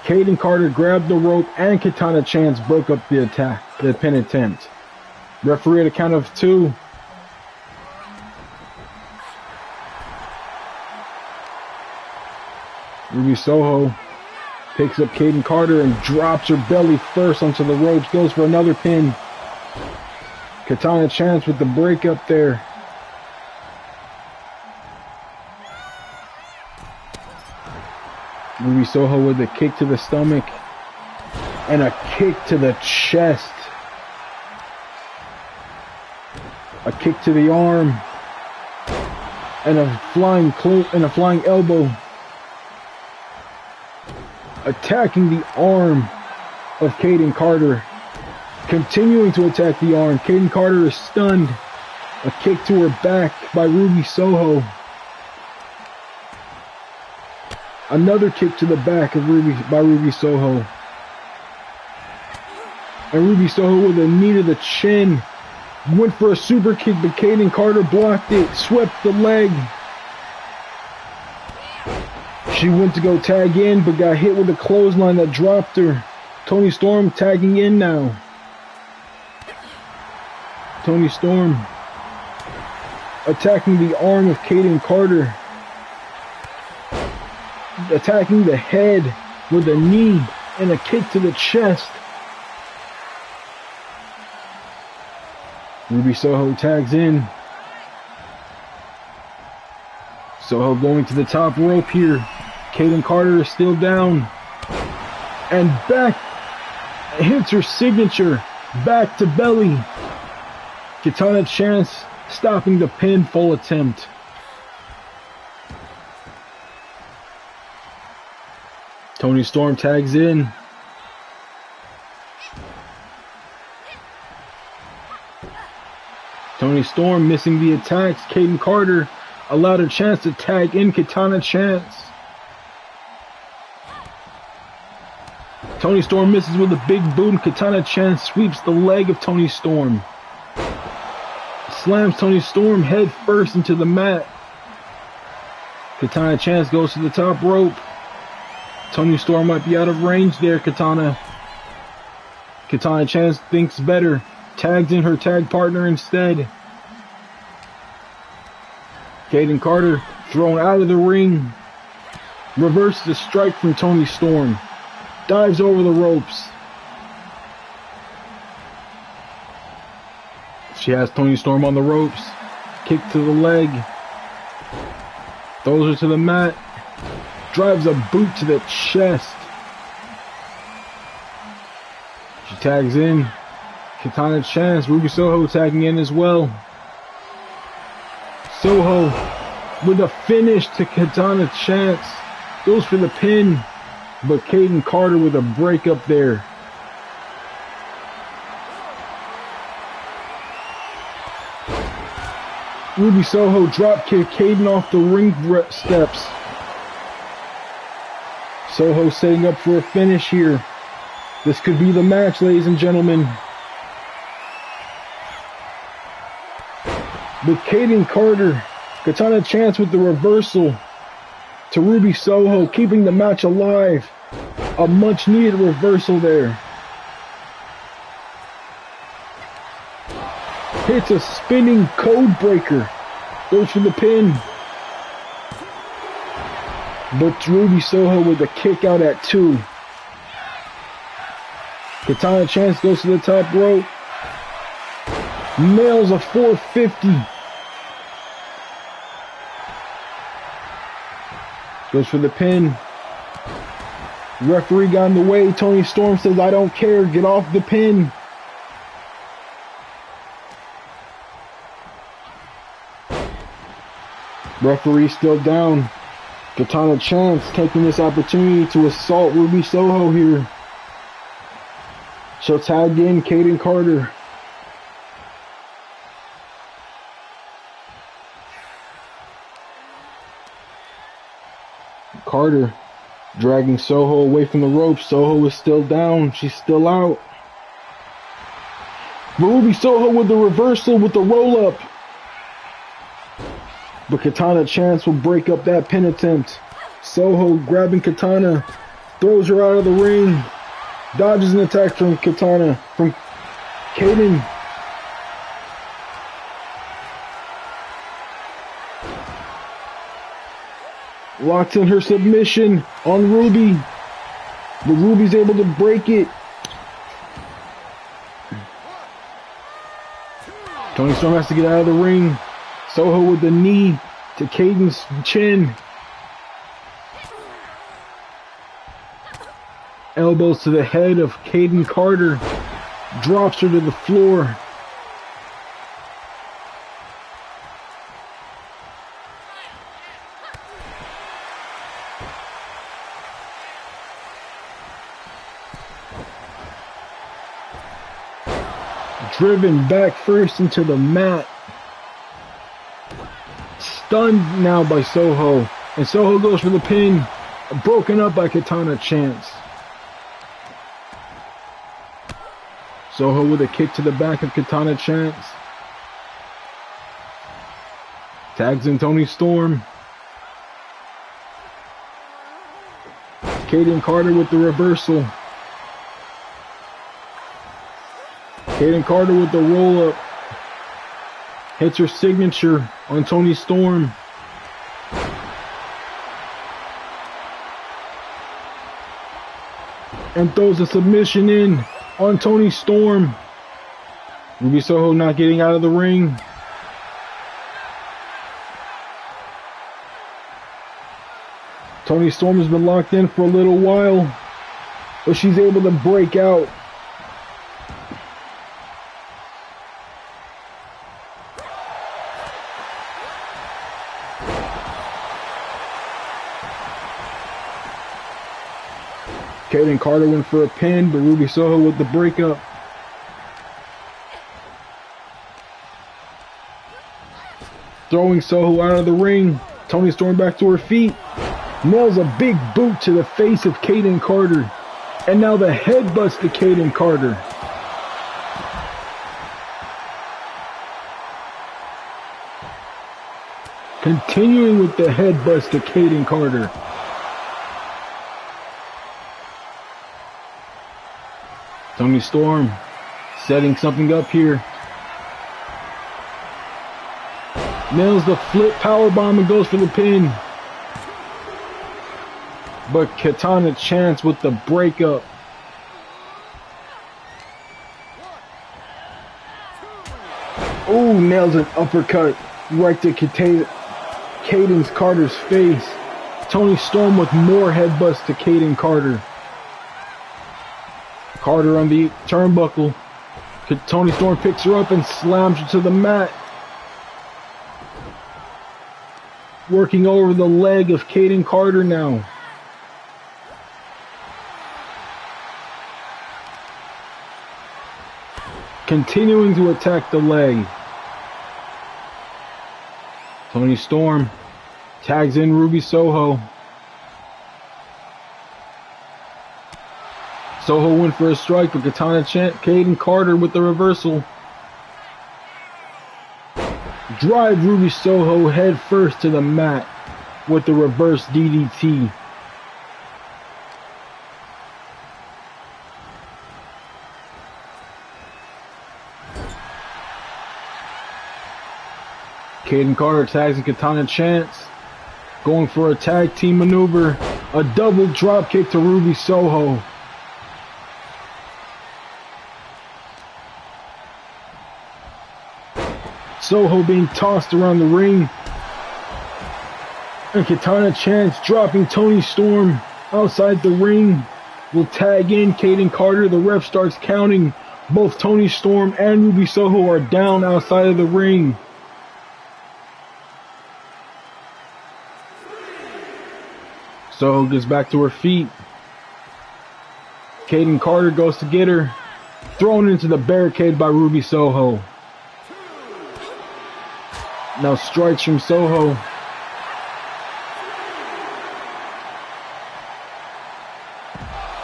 Kayden Carter grabbed the rope and Katana Chance broke up the attack, the pin attempt. Referee at a count of 2. Ruby Soho picks up Kayden Carter and drops her belly first onto the ropes. Goes for another pin. Katana Chance with the breakup there. Ruby Soho with a kick to the stomach and a kick to the chest. A kick to the arm and a flying elbow. Attacking the arm of Kayden Carter. Continuing to attack the arm. Kayden Carter is stunned. A kick to her back by Ruby Soho. Another kick to the back of Ruby Soho. And Ruby Soho with a knee to the chin. Went for a super kick, but Kayden Carter blocked it. Swept the leg. She went to go tag in, but got hit with a clothesline that dropped her. Toni Storm tagging in now. Toni Storm attacking the arm of Kayden Carter. Attacking the head with a knee and a kick to the chest. Ruby Soho tags in. Soho going to the top rope here. Kayden Carter is still down. And back. Hits her signature. Back to belly. Katana Chance stopping the pinfall attempt. Toni Storm tags in. Toni Storm missing the attacks. Kayden Carter allowed a chance to tag in Katana Chance. Toni Storm misses with a big boot and Katana Chance sweeps the leg of Toni Storm. Slams Toni Storm head first into the mat. Katana Chance goes to the top rope. Toni Storm might be out of range there, Katana. Katana Chance thinks better. Tags in her tag partner instead. Kayden Carter thrown out of the ring. Reverses the strike from Toni Storm. Dives over the ropes. She has Toni Storm on the ropes. Kick to the leg. Throws her to the mat. Drives a boot to the chest. She tags in. Katana Chance, Ruby Soho tagging in as well. Soho with a finish to Katana Chance. Goes for the pin. But Kayden Carter with a breakup there. Ruby Soho dropkick Kayden off the ring steps. Soho setting up for a finish here. This could be the match, ladies and gentlemen. But Kayden Carter, Katana Chance with the reversal to Ruby Soho, keeping the match alive. A much needed reversal there. Hits a spinning code breaker. Goes for the pin. But Ruby Soho with a kick out at 2. Katana Chance goes to the top rope. Nails a 450. Goes for the pin. Referee got in the way. Toni Storm says, I don't care. Get off the pin. Referee still down. Katana Chance taking this opportunity to assault Ruby Soho here. She'll tag in Kayden Carter. Carter dragging Soho away from the ropes. Soho is still down. She's still out. But Ruby Soho with the reversal with the roll up. But Katana Chance will break up that pin attempt. Soho grabbing Katana. Throws her out of the ring. Dodges an attack from Katana. From Kayden. Locks in her submission on Ruby. But Ruby's able to break it. Toni Storm has to get out of the ring. Soho with the knee to Kayden's chin. Elbows to the head of Kayden Carter. Drops her to the floor. Driven back first into the mat. Stunned now by Soho. And Soho goes for the pin. Broken up by Katana Chance. Soho with a kick to the back of Katana Chance. Tags in Toni Storm. Kayden Carter with the reversal. Kayden Carter with the roll-up. Hits her signature on Toni Storm. And throws a submission in on Toni Storm. Ruby Soho not getting out of the ring. Toni Storm has been locked in for a little while, but she's able to break out. Kayden Carter went for a pin, but Ruby Soho with the breakup. Throwing Soho out of the ring. Toni Storm back to her feet. Nails a big boot to the face of Kayden Carter. And now the headbutts to Kayden Carter. Continuing with the headbutts to Caden Carter. Toni Storm setting something up here. Nails the flip powerbomb and goes for the pin. But Katana Chance with the breakup. Oh, nails an uppercut right to Caden Carter's face. Toni Storm with more headbutts to Caden Carter. Carter on the turnbuckle. Toni Storm picks her up and slams her to the mat. Working over the leg of Caden Carter now. Continuing to attack the leg. Toni Storm tags in Ruby Soho. Soho went for a strike, but Katana Chant, Caden Carter with the reversal. Drive Ruby Soho head first to the mat with the reverse DDT. Caden Carter tags in Katana Chance. Going for a tag team maneuver. A double drop kick to Ruby Soho. Soho being tossed around the ring. And Katana Chance dropping Toni Storm outside the ring. Will tag in Caden Carter. The ref starts counting. Both Toni Storm and Ruby Soho are down outside of the ring. Soho gets back to her feet. Caden Carter goes to get her. Thrown into the barricade by Ruby Soho. Now strikes from Soho.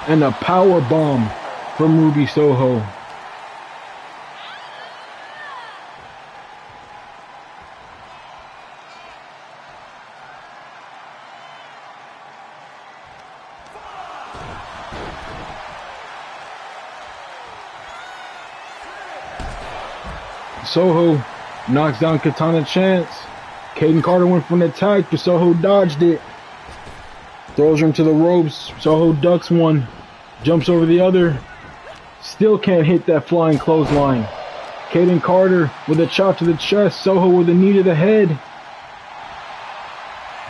And a power bomb from Ruby Soho. Soho knocks down Katana Chance. Caden Carter went for an attack, but Soho dodged it. Throws her into the ropes. Soho ducks one. Jumps over the other. Still can't hit that flying clothesline. Caden Carter with a chop to the chest. Soho with a knee to the head.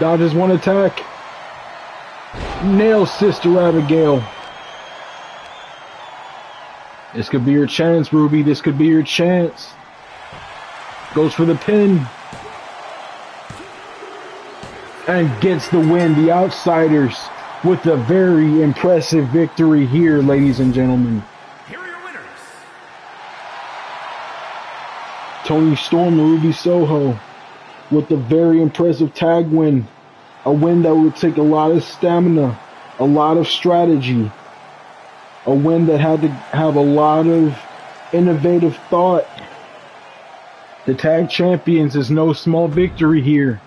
Dodges one attack. Nails Sister Abigail. This could be your chance, Ruby. This could be your chance. Goes for the pin. And gets the win. The Outsiders with a very impressive victory here, ladies and gentlemen. Here are your winners. Toni Storm and Ruby Soho with a very impressive tag win. A win that would take a lot of stamina, a lot of strategy. A win that had to have a lot of innovative thought. The tag champions is no small victory here.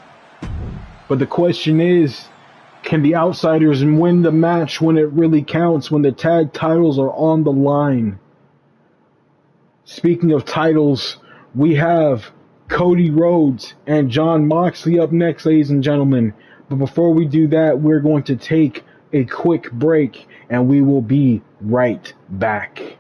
But the question is, can the Outsiders win the match when it really counts, when the tag titles are on the line? Speaking of titles, we have Cody Rhodes and Jon Moxley up next, ladies and gentlemen. But before we do that, we're going to take a quick break, and we will be right back.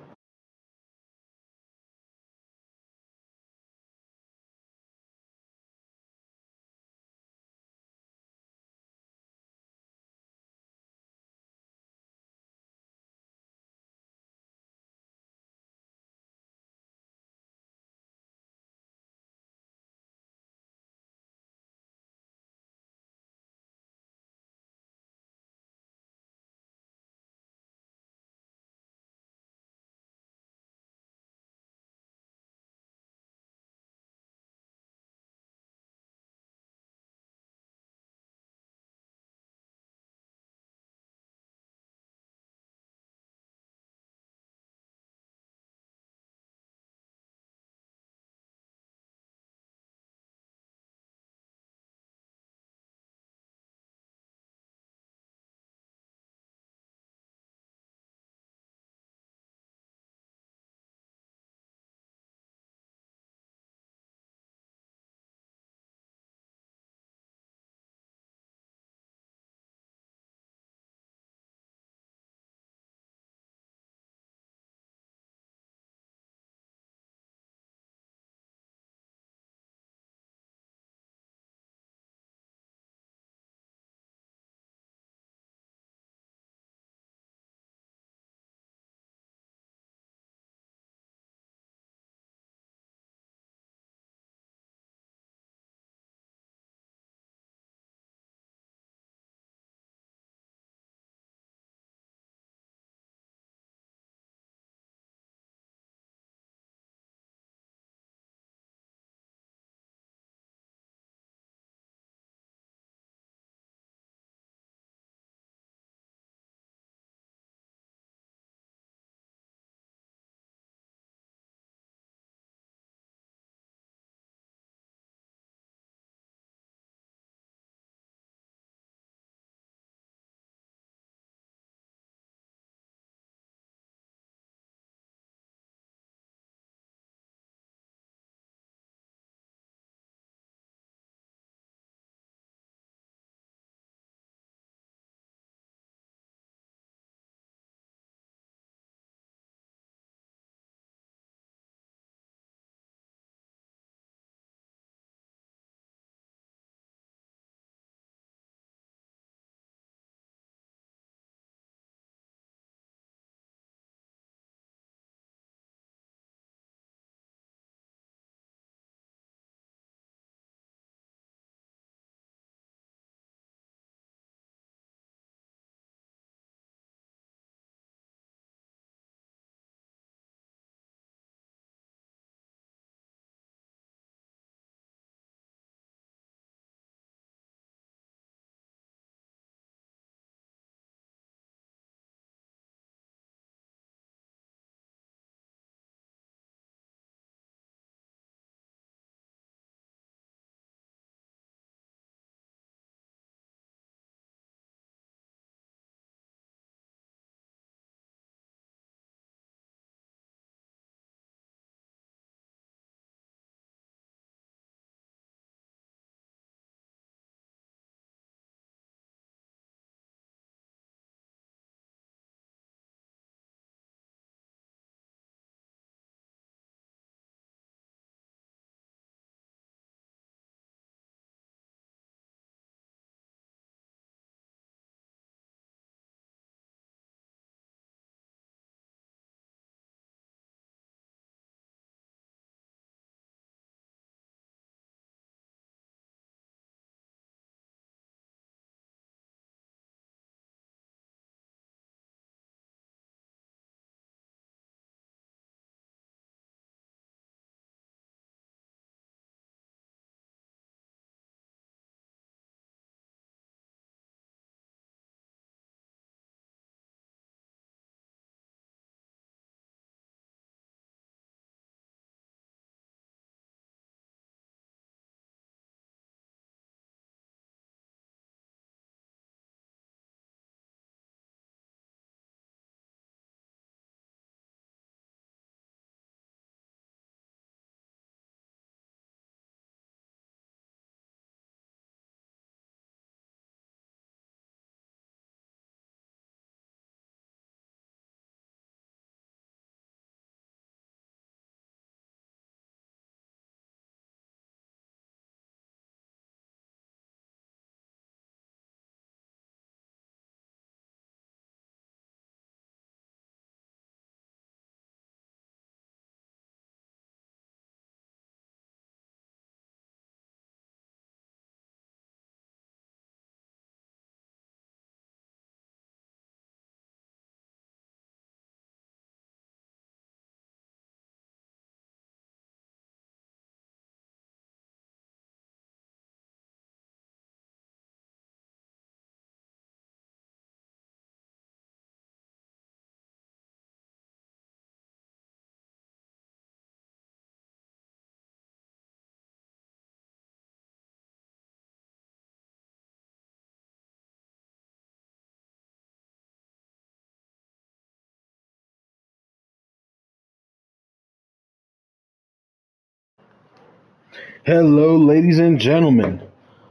Hello, ladies and gentlemen.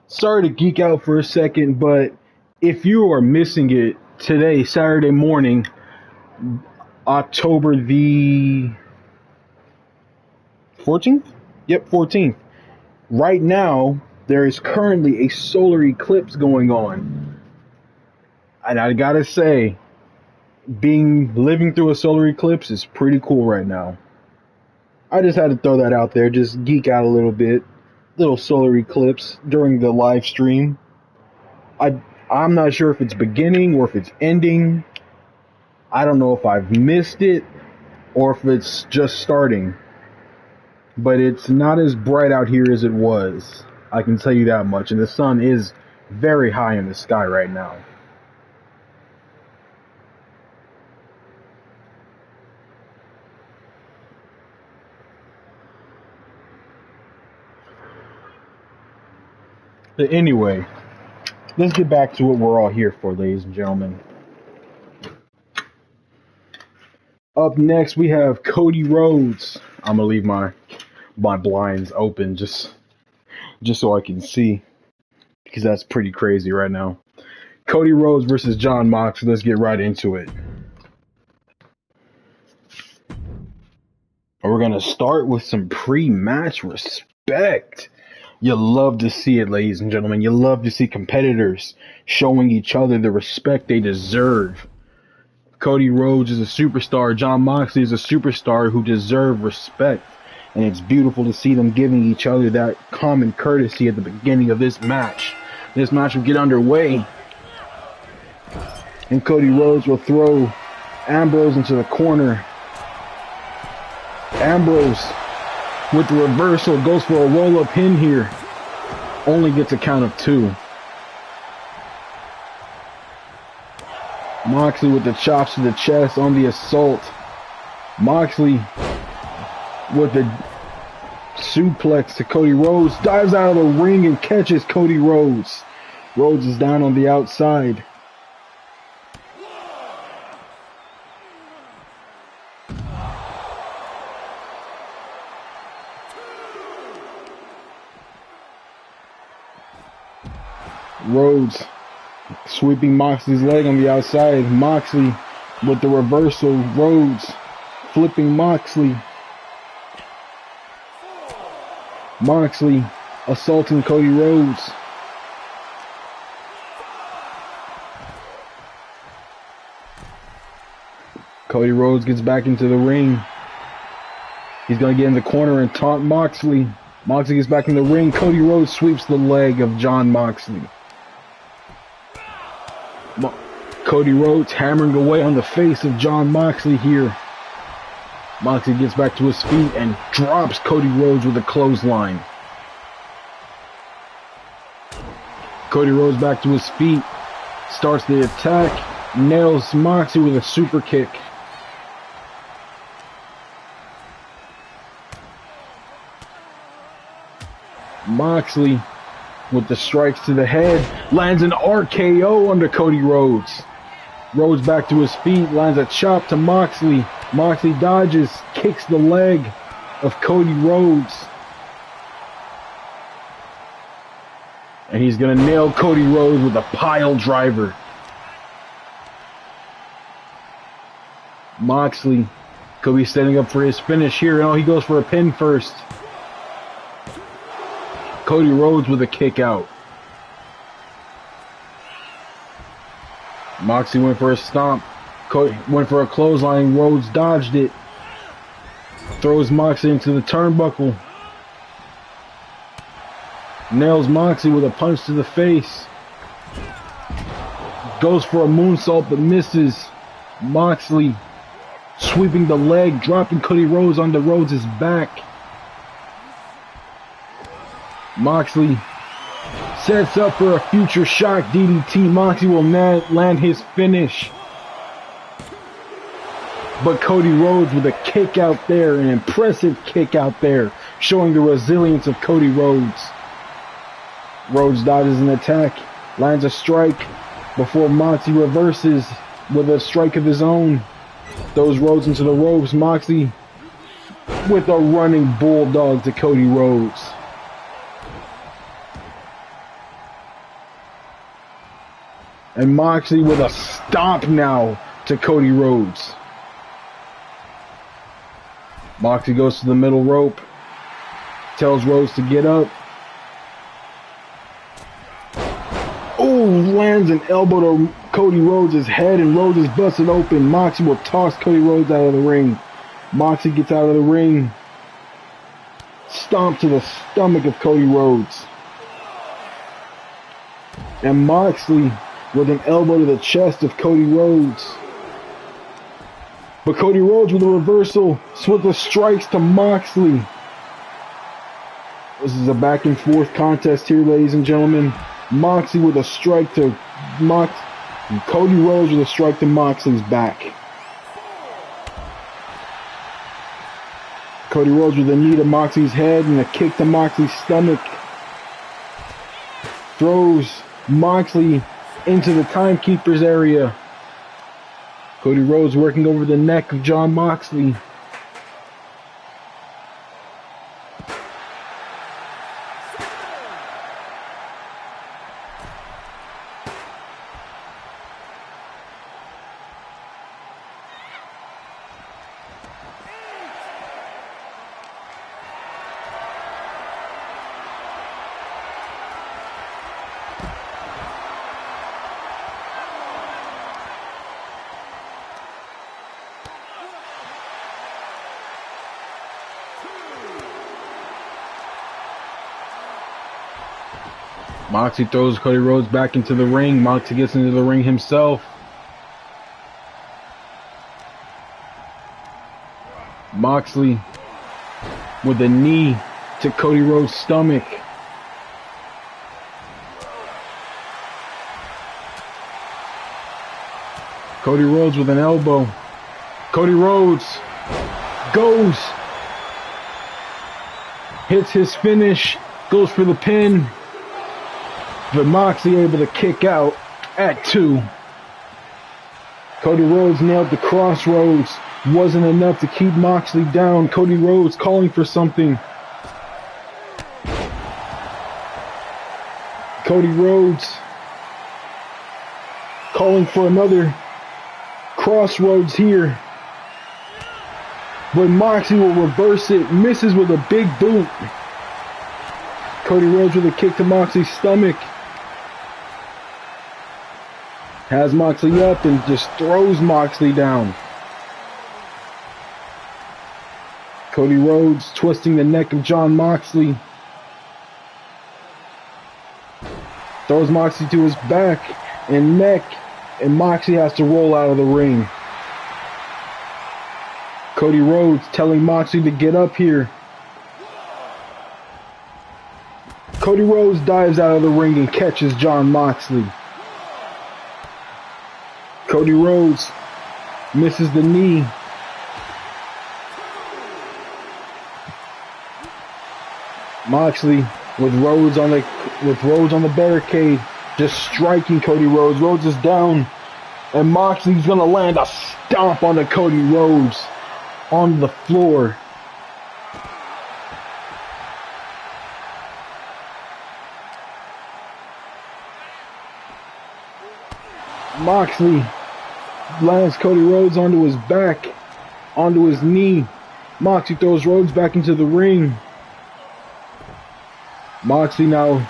Sorry to geek out for a second, but if you are missing it today, Saturday morning, October the 14th? Yep, 14th. Right now, there is currently a solar eclipse going on. And I gotta say, living through a solar eclipse is pretty cool right now. I just had to throw that out there, just geek out a little bit. Little solar eclipse during the live stream. I'm not sure if it's beginning or if it's ending. I don't know if I've missed it or if it's just starting. But it's not as bright out here as it was. I can tell you that much. And the sun is very high in the sky right now. But anyway, let's get back to what we're all here for, ladies and gentlemen. Up next, we have Cody Rhodes. I'm gonna leave my blinds open just so I can see, because that's pretty crazy right now. Cody Rhodes versus Jon Moxley. Let's get right into it. We're gonna start with some pre-match respect. You love to see it, ladies and gentlemen. You love to see competitors showing each other the respect they deserve. Cody Rhodes is a superstar. Jon Moxley is a superstar who deserve respect. And it's beautiful to see them giving each other that common courtesy at the beginning of this match. This match will get underway. And Cody Rhodes will throw Ambrose into the corner. Ambrose, with the reversal, goes for a roll-up pin here. Only gets a count of 2. Moxley with the chops to the chest on the assault. Moxley with the suplex to Cody Rhodes. Dives out of the ring and catches Cody Rhodes. Rhodes is down on the outside. Rhodes sweeping Moxley's leg on the outside. Moxley with the reversal. Rhodes flipping Moxley. Moxley assaulting Cody Rhodes. Cody Rhodes gets back into the ring. He's going to get in the corner and taunt Moxley. Moxley gets back in the ring. Cody Rhodes sweeps the leg of Jon Moxley. Cody Rhodes hammering away on the face of Jon Moxley here. Moxley gets back to his feet and drops Cody Rhodes with a clothesline. Cody Rhodes back to his feet, starts the attack, nails Moxley with a super kick. Moxley with the strikes to the head, lands an RKO under Cody Rhodes. Rhodes back to his feet, lands a chop to Moxley. Moxley dodges, kicks the leg of Cody Rhodes. And he's going to nail Cody Rhodes with a pile driver. Moxley could be setting up for his finish here. No, he goes for a pin first. Cody Rhodes with a kick out. Moxley went for a stomp. Cody went for a clothesline. Rhodes dodged it. Throws Moxley into the turnbuckle. Nails Moxley with a punch to the face. Goes for a moonsault but misses. Moxley sweeping the leg, dropping Cody Rhodes onto Rhodes' back. Moxley sets up for a future shock DDT. Moxley will land his finish. But Cody Rhodes with a kick out there, an impressive kick out there, showing the resilience of Cody Rhodes. Rhodes dodges an attack, lands a strike before Moxley reverses with a strike of his own. Throws Rhodes into the ropes. Moxley with a running bulldog to Cody Rhodes. And Moxley with a stomp now to Cody Rhodes. Moxley goes to the middle rope. Tells Rhodes to get up. Oh, lands an elbow to Cody Rhodes' head, and Rhodes is busted open. Moxley will toss Cody Rhodes out of the ring. Moxley gets out of the ring. Stomp to the stomach of Cody Rhodes. And Moxley with an elbow to the chest of Cody Rhodes. But Cody Rhodes with a reversal. Swift strikes to Moxley. This is a back and forth contest here, ladies and gentlemen. Moxley with a strike to Cody Rhodes with a strike to Moxley's back. Cody Rhodes with a knee to Moxley's head and a kick to Moxley's stomach. Throws Moxley into the timekeeper's area. Cody Rhodes working over the neck of Jon Moxley. Moxley throws Cody Rhodes back into the ring. Moxley gets into the ring himself. Moxley with a knee to Cody Rhodes' stomach. Cody Rhodes with an elbow. Cody Rhodes goes. Hits his finish. Goes for the pin. But Moxley able to kick out at 2. Cody Rhodes nailed the crossroads. Wasn't enough to keep Moxley down. Cody Rhodes calling for something. Cody Rhodes calling for another crossroads here. But Moxley will reverse it. Misses with a big boot. Cody Rhodes with a kick to Moxley's stomach. Has Moxley up and just throws Moxley down. Cody Rhodes twisting the neck of Jon Moxley. Throws Moxley to his back and neck, and Moxley has to roll out of the ring. Cody Rhodes telling Moxley to get up here. Cody Rhodes dives out of the ring and catches Jon Moxley. Cody Rhodes misses the knee. Moxley with Rhodes on the barricade, just striking Cody Rhodes. Rhodes is down, and Moxley's gonna land a stomp onto Cody Rhodes on the floor. Moxley lands Cody Rhodes onto his back, onto his knee. Moxley throws Rhodes back into the ring. Moxley now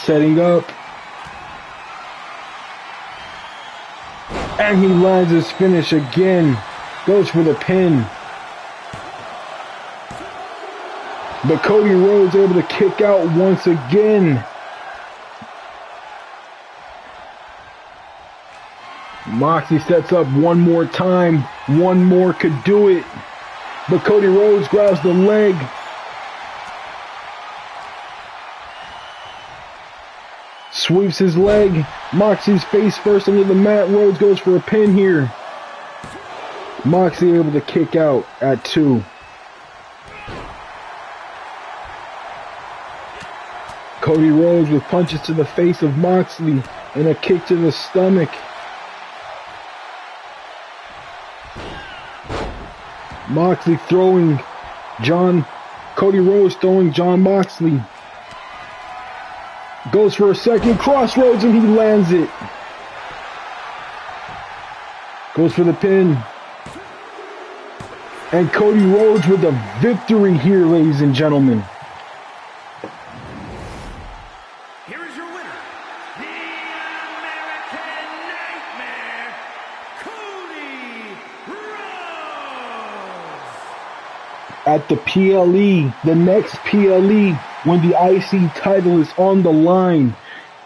setting up. And he lands his finish again. Goes for the pin. But Cody Rhodes able to kick out once again. Moxley sets up one more time. One more could do it. But Cody Rhodes grabs the leg. Sweeps his leg. Moxley's face first into the mat. Rhodes goes for a pin here. Moxley able to kick out at 2. Cody Rhodes with punches to the face of Moxley and a kick to the stomach. Moxley throwing Cody Rhodes throwing Jon Moxley. Goes for a second crossroads and he lands it. Goes for the pin. And Cody Rhodes with a victory here, ladies and gentlemen. Here is your winner, the American Nightmare, Cody Rhodes. At the PLE, the next PLE, when the IC title is on the line,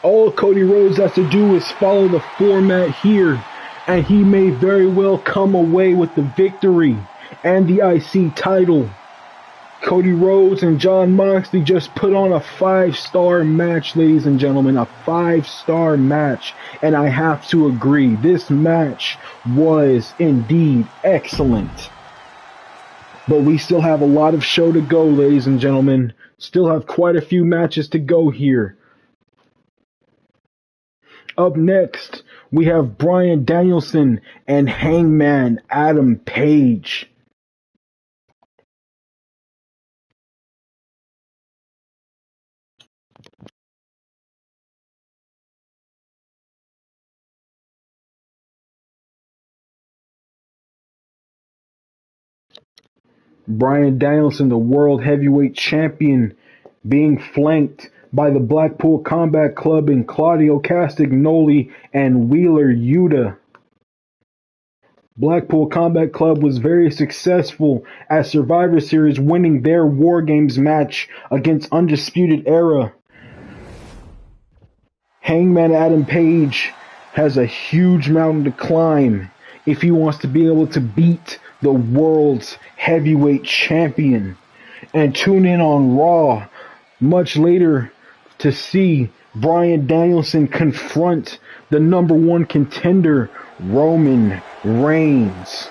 all Cody Rhodes has to do is follow the format here, and he may very well come away with the victory and the IC title. Cody Rhodes and Jon Moxley just put on a 5-star match, ladies and gentlemen, a 5-star match. And I have to agree, this match was indeed excellent. But we still have a lot of show to go, ladies and gentlemen. Still have quite a few matches to go here. Up next, we have Bryan Danielson and Hangman Adam Page. Bryan Danielson, the World Heavyweight Champion, being flanked by the Blackpool Combat Club and Claudio Castagnoli and Wheeler Yuta. Blackpool Combat Club was very successful at Survivor Series, winning their War Games match against Undisputed Era. Hangman Adam Page has a huge mountain to climb if he wants to be able to beat the world's heavyweight champion. And tune in on Raw much later to see Bryan Danielson confront the #1 contender, Roman Reigns.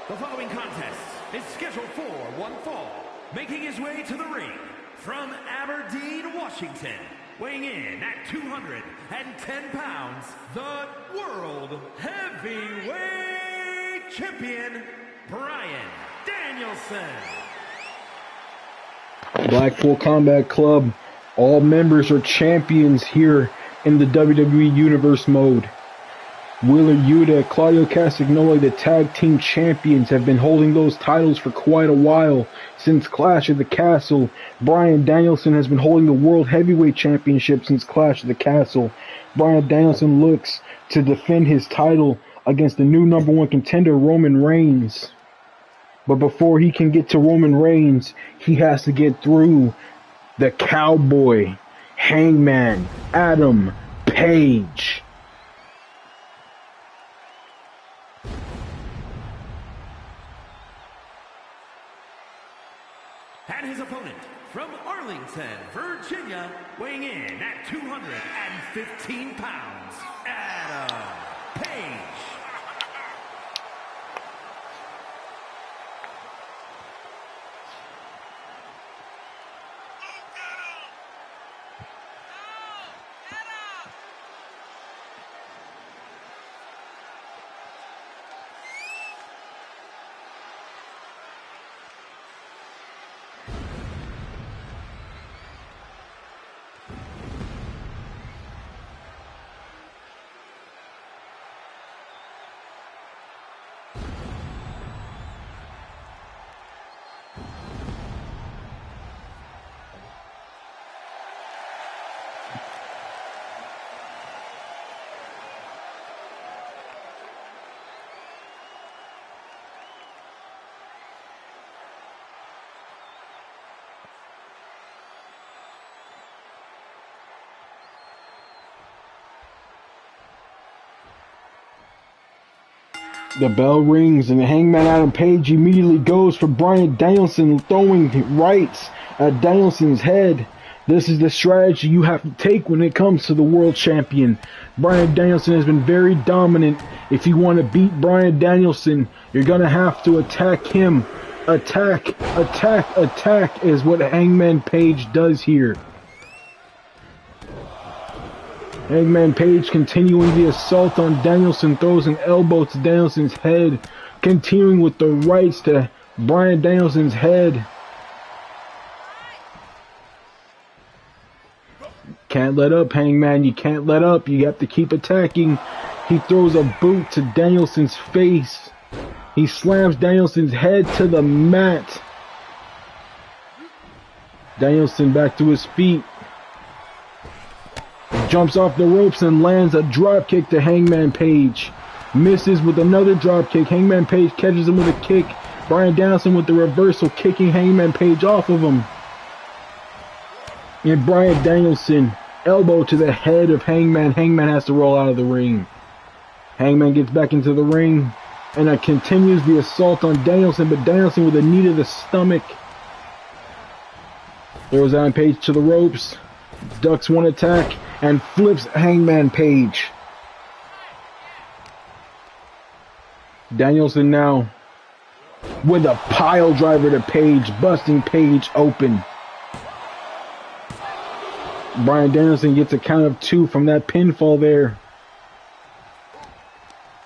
The following contest is scheduled for one fall. Making his way to the ring from Aberdeen, Washington, weighing in at 210 pounds, the World Heavyweight Champion, Bryan Danielson. Blackpool Combat Club, all members are champions here in the WWE Universe mode. Wheeler Yuta, Claudio Castagnoli, the tag team champions, have been holding those titles for quite a while since Clash of the Castle. Bryan Danielson has been holding the World Heavyweight Championship since Clash of the Castle. Bryan Danielson looks to defend his title against the new #1 contender, Roman Reigns. But before he can get to Roman Reigns, he has to get through the Cowboy, Hangman Adam Page. And his opponent from Arlington, Virginia, weighing in at 215 pounds, Adam Page. The bell rings and Hangman Adam Page immediately goes for Bryan Danielson, throwing rights at Danielson's head. This is the strategy you have to take when it comes to the world champion. Bryan Danielson has been very dominant. If you want to beat Bryan Danielson, you're going to have to attack him. Attack, attack, attack is what Hangman Page does here. Hangman Page continuing the assault on Danielson, throws an elbow to Danielson's head, continuing with the rights to Bryan Danielson's head. Can't let up, Hangman. You can't let up. You have to keep attacking. He throws a boot to Danielson's face. He slams Danielson's head to the mat. Danielson back to his feet. Jumps off the ropes and lands a drop kick to Hangman Page. Misses with another drop kick. Hangman Page catches him with a kick. Bryan Danielson with the reversal, kicking Hangman Page off of him. And Bryan Danielson, elbow to the head of Hangman. Hangman has to roll out of the ring. Hangman gets back into the ring and continues the assault on Danielson, but Danielson with a knee to the stomach. Throws Adam Page to the ropes, ducks one attack, and flips Hangman Page. Danielson now with a pile driver to Page, busting Page open. Bryan Danielson gets a count of 2 from that pinfall there.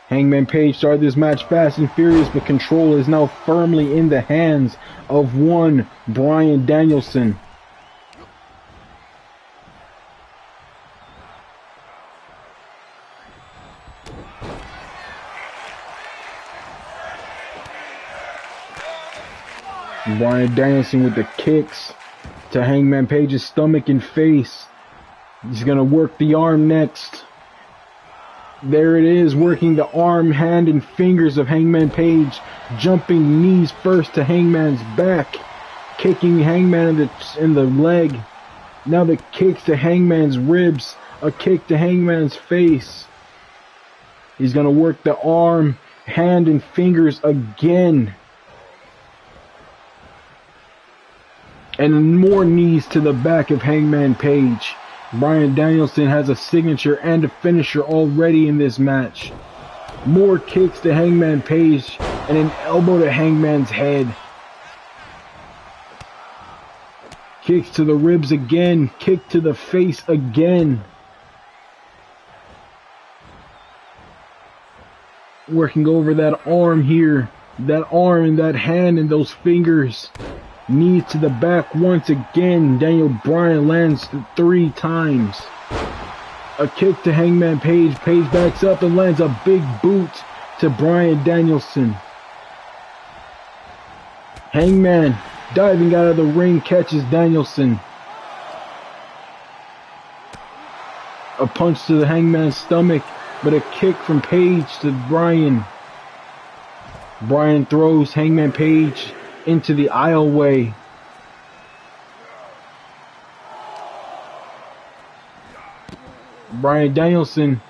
Hangman Page started this match fast and furious, but control is now firmly in the hands of one Bryan Danielson. Bryan Danielson with the kicks to Hangman Page's stomach and face. He's going to work the arm next. There it is, working the arm, hand, and fingers of Hangman Page. Jumping knees first to Hangman's back. Kicking Hangman in the leg. Now the kicks to Hangman's ribs. A kick to Hangman's face. He's going to work the arm, hand, and fingers again. And more knees to the back of Hangman Page. Bryan Danielson has a signature and a finisher already in this match. More kicks to Hangman Page and an elbow to Hangman's head. Kicks to the ribs again. Kick to the face again. Working over that arm here. That arm and that hand and those fingers. Knees to the back once again. Daniel Bryan lands 3 times. A kick to Hangman Page. Page backs up and lands a big boot to Bryan Danielson. Hangman diving out of the ring catches Danielson. A punch to the Hangman's stomach, but a kick from Page to Bryan. Bryan throws Hangman Page into the aisleway. Bryan Danielson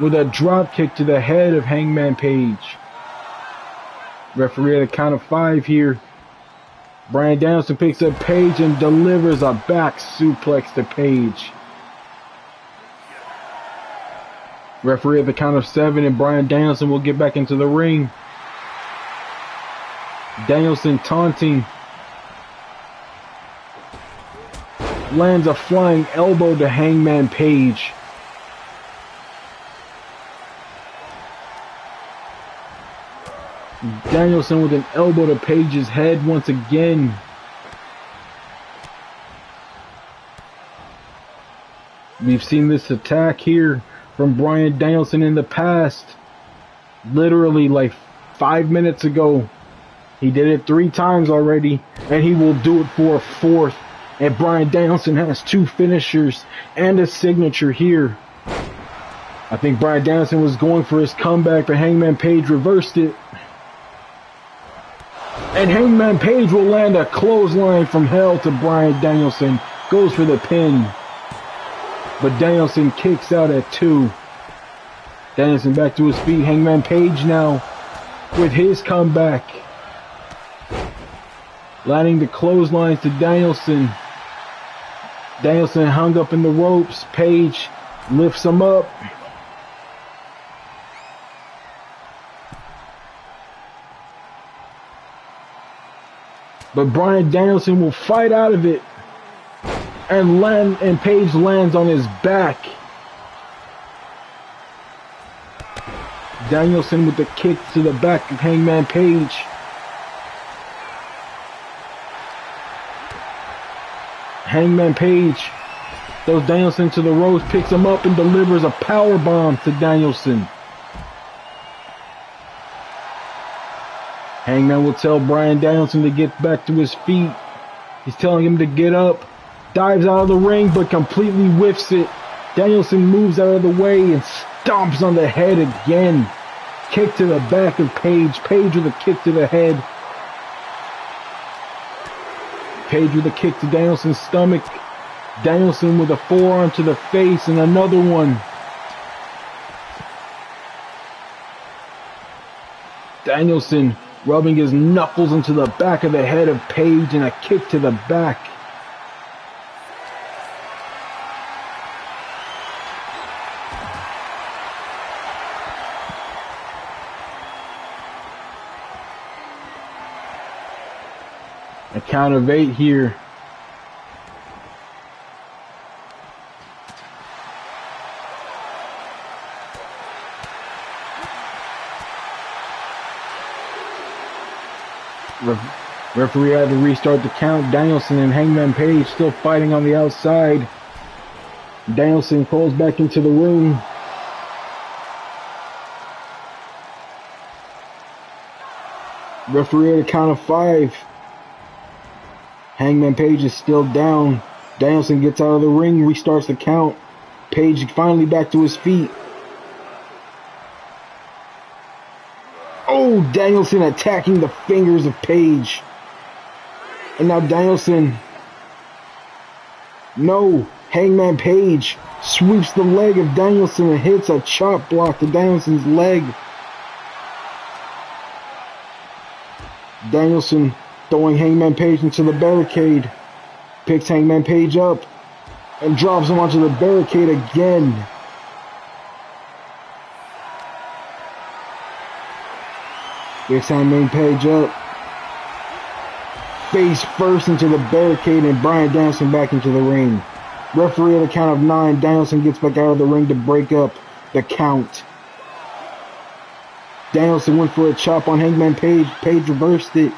with a drop kick to the head of Hangman Page. Referee at a count of 5 here. Bryan Danielson picks up Page and delivers a back suplex to Page. Referee at the count of 7, and Bryan Danielson will get back into the ring. Danielson taunting. Lands a flying elbow to Hangman Page. Danielson with an elbow to Page's head once again. We've seen this attack here from Bryan Danielson in the past. Literally like 5 minutes ago. He did it 3 times already, and he will do it for a 4th. And Bryan Danielson has 2 finishers and a signature here. I think Bryan Danielson was going for his comeback, but Hangman Page reversed it. And Hangman Page will land a clothesline from hell to Bryan Danielson. Goes for the pin. But Danielson kicks out at 2. Danielson back to his feet. Hangman Page now with his comeback. Landing the clotheslines to Danielson. Danielson hung up in the ropes. Page lifts him up. But Bryan Danielson will fight out of it. And Page lands on his back. Danielson with the kick to the back of Hangman Page. Hangman Page throws Danielson to the ropes, picks him up, and delivers a power bomb to Danielson. Hangman will tell Bryan Danielson to get back to his feet. He's telling him to get up. Dives out of the ring, but completely whiffs it. Danielson moves out of the way and stomps on the head again. Kick to the back of Page. Page with a kick to the head. Page with a kick to Danielson's stomach. Danielson with a forearm to the face and another one. Danielson rubbing his knuckles into the back of the head of Page and a kick to the back. A count of 8 here. Referee had to restart the count. Danielson and Hangman Page still fighting on the outside. Danielson crawls back into the room. Referee at a count of 5. Hangman Page is still down. Danielson gets out of the ring, restarts the count. Page finally back to his feet. Oh, Danielson attacking the fingers of Page. And now Danielson. No, Hangman Page sweeps the leg of Danielson and hits a chop block to Danielson's leg. Danielson throwing Hangman Page into the barricade. Picks Hangman Page up and drops him onto the barricade again. Picks Hangman Page up. Face first into the barricade and Bryan Danielson back into the ring. Referee at a count of 9. Danielson gets back out of the ring to break up the count. Danielson went for a chop on Hangman Page. Page reversed it.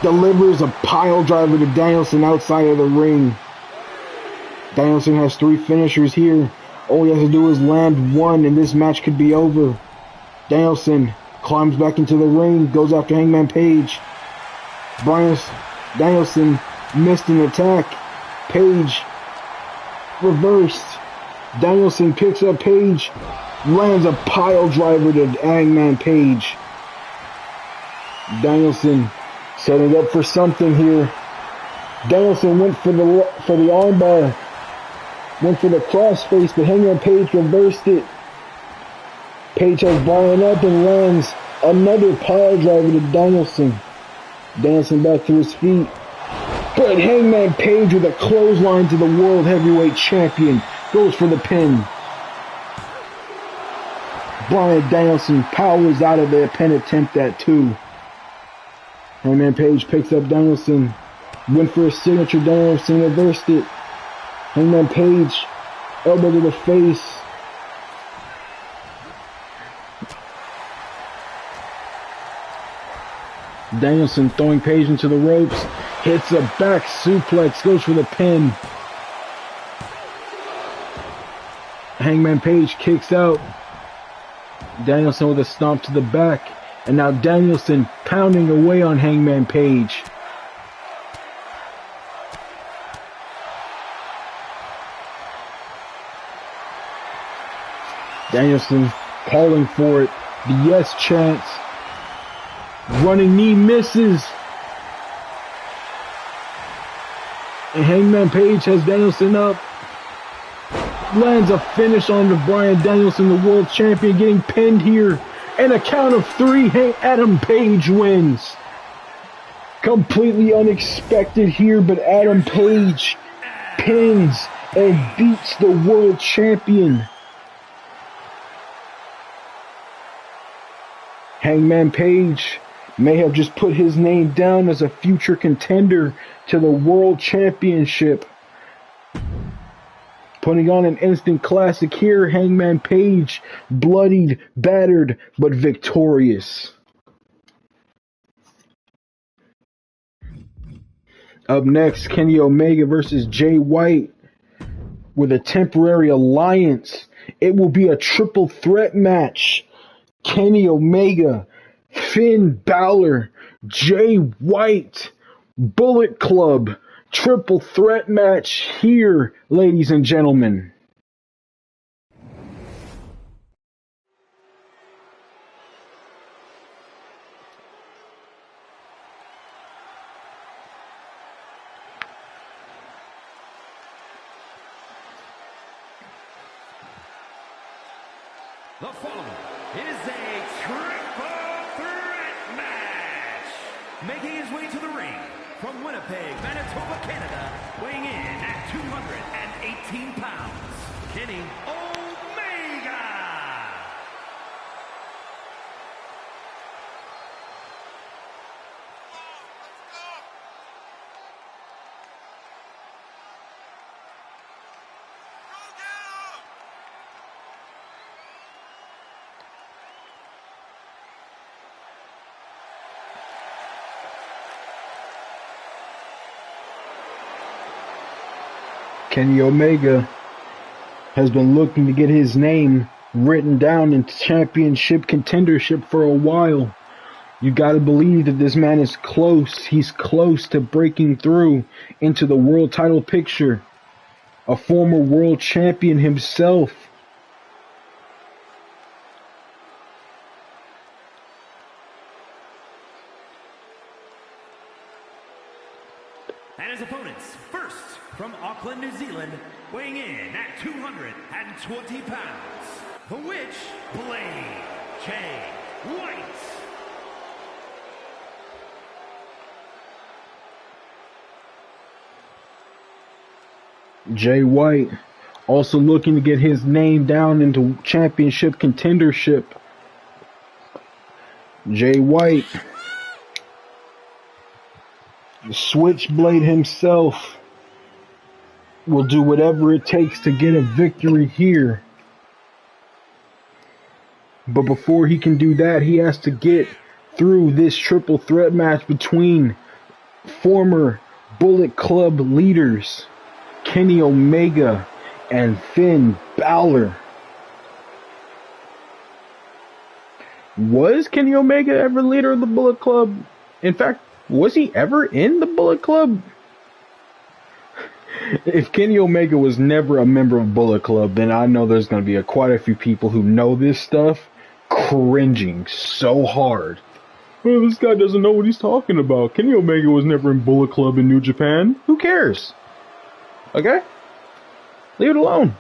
Delivers a pile driver to Danielson outside of the ring. Danielson has 3 finishers here. All he has to do is land one and this match could be over. Danielson climbs back into the ring, goes after Hangman Page. Danielson missed an attack. Page reversed. Danielson picks up Page, lands a pile driver to Hangman Page. Danielson setting up for something here. Danielson went for the armbar, went for the crossface, but Hangman Page reversed it. Page has Bryan up and lands another pile driver to Danielson. Danielson back to his feet. But Hangman Page with a clothesline to the World Heavyweight Champion goes for the pin. Bryan Danielson powers out of the pin attempt at 2. Hangman Page picks up Danielson. Went for a signature. Danielson reversed it. Hangman Page, elbow to the face. Danielson throwing Page into the ropes. Hits a back suplex. Goes for the pin. Hangman Page kicks out. Danielson with a stomp to the back. And now Danielson pounding away on Hangman Page. Danielson calling for it. The yes chants. Running knee misses. And Hangman Page has Danielson up. Lands a finish on the Bryan Danielson, the world champion, getting pinned here. And a count of 3, Adam Page wins. Completely unexpected here, but Adam Page pins and beats the world champion. Hangman Page may have just put his name down as a future contender to the world championship. Putting on an instant classic here, Hangman Page, bloodied, battered, but victorious. Up next, Kenny Omega versus Jay White with a temporary alliance. It will be a triple threat match. Kenny Omega Finn Balor, Jay White, Bullet Club, triple threat match here, ladies and gentlemen. The following is a triple threat match. Making his way to the ring from Winnipeg, Manitoba, Canada, weighing in at 218 pounds, Kenny Omega. Kenny Omega has been looking to get his name written down in championship contendership for a while. You gotta believe that this man is close. He's close to breaking through into the world title picture. A former world champion himself. And his opponents, first from Auckland, New Zealand, weighing in at 220 pounds, the Witch Blade, Jay White. Jay White also looking to get his name down into championship contendership. Jay White, the Switchblade himself, will do whatever it takes to get a victory here. But before he can do that, he has to get through this triple threat match between former Bullet Club leaders Kenny Omega and Finn Balor. Was Kenny Omega ever leader of the Bullet Club? In fact, was he ever in the Bullet Club? If Kenny Omega was never a member of Bullet Club, then I know there's going to be quite a few people who know this stuff cringing so hard. Well, this guy doesn't know what he's talking about. Kenny Omega was never in Bullet Club in New Japan. Who cares? Okay? Leave it alone.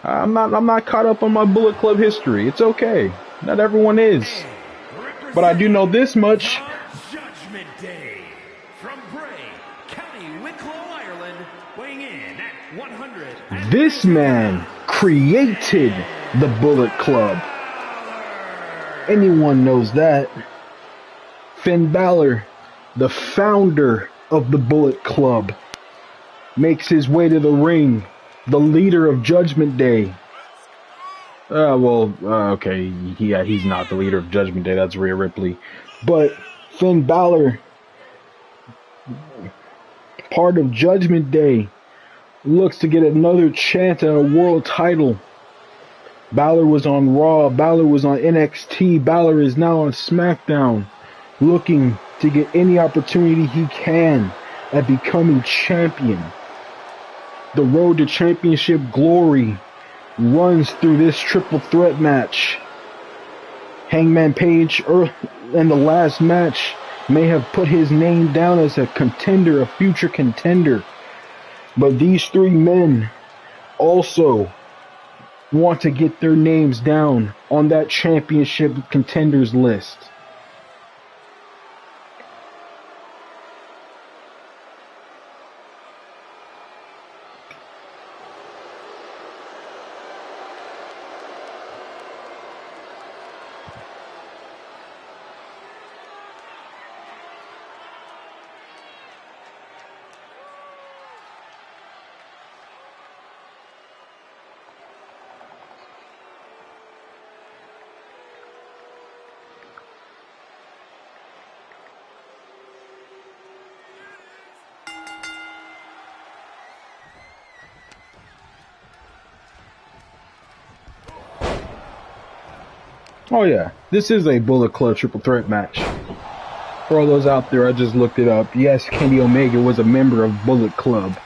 I'm not caught up on my Bullet Club history. It's okay. Not everyone is. But I do know this much. Judgment Day from Bray, County Wicklow, Ireland, weighing in at 100. This man created the Bullet Club. Anyone knows that. Finn Balor, the founder of the Bullet Club, makes his way to the ring, the leader of Judgment Day. Okay, yeah, he's not the leader of Judgment Day, that's Rhea Ripley. But Finn Balor, part of Judgment Day, looks to get another chance at a world title. Balor was on Raw, Balor was on NXT, Balor is now on SmackDown, looking to get any opportunity he can at becoming champion. The road to championship glory runs through this triple threat match. Hangman Page in the last match may have put his name down as a contender, a future contender. But these three men also want to get their names down on that championship contenders list. Oh yeah. This is a Bullet Club triple threat match. For all those out there, I just looked it up. Yes, Kenny Omega was a member of Bullet Club.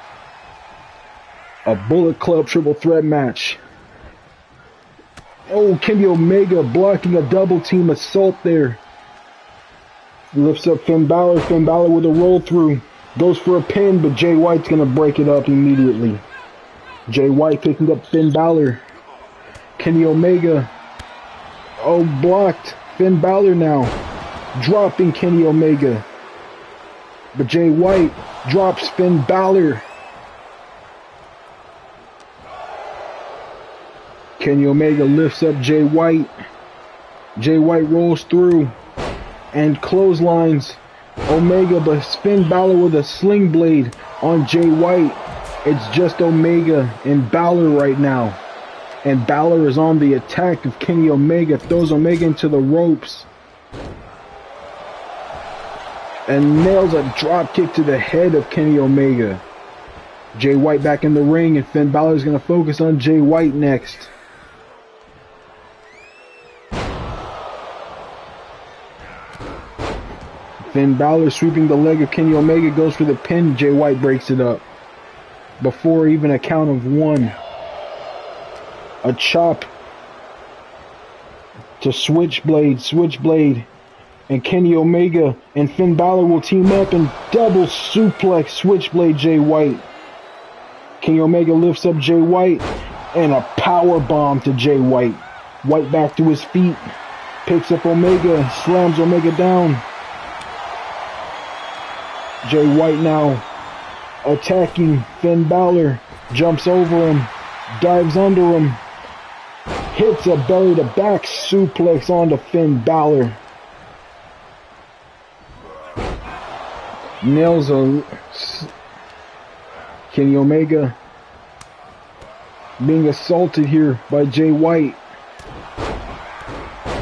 A Bullet Club triple threat match. Oh, Kenny Omega blocking a double team assault there. Lifts up Finn Balor. Finn Balor with a roll through. Goes for a pin, but Jay White's going to break it up immediately. Jay White picking up Finn Balor. Kenny Omega. Oh, blocked. Finn Balor now. Dropping Kenny Omega. But Jay White drops Finn Balor. Kenny Omega lifts up Jay White. Jay White rolls through and clotheslines Omega, but Finn Balor with a sling blade on Jay White. It's just Omega and Balor right now. And Balor is on the attack of Kenny Omega, throws Omega into the ropes. And nails a drop kick to the head of Kenny Omega. Jay White back in the ring, and Finn Balor is going to focus on Jay White next. Finn Balor sweeping the leg of Kenny Omega, goes for the pin. Jay White breaks it up. Before even a count of one. A chop to Switchblade. And Kenny Omega and Finn Balor will team up and double suplex Switchblade Jay White. Kenny Omega lifts up Jay White and a power bomb to Jay White. White back to his feet. Picks up Omega, slams Omega down. Jay White now attacking Finn Balor, jumps over him, dives under him, hits a belly to back suplex onto Finn Balor. Nails a Kenny Omega being assaulted here by Jay White.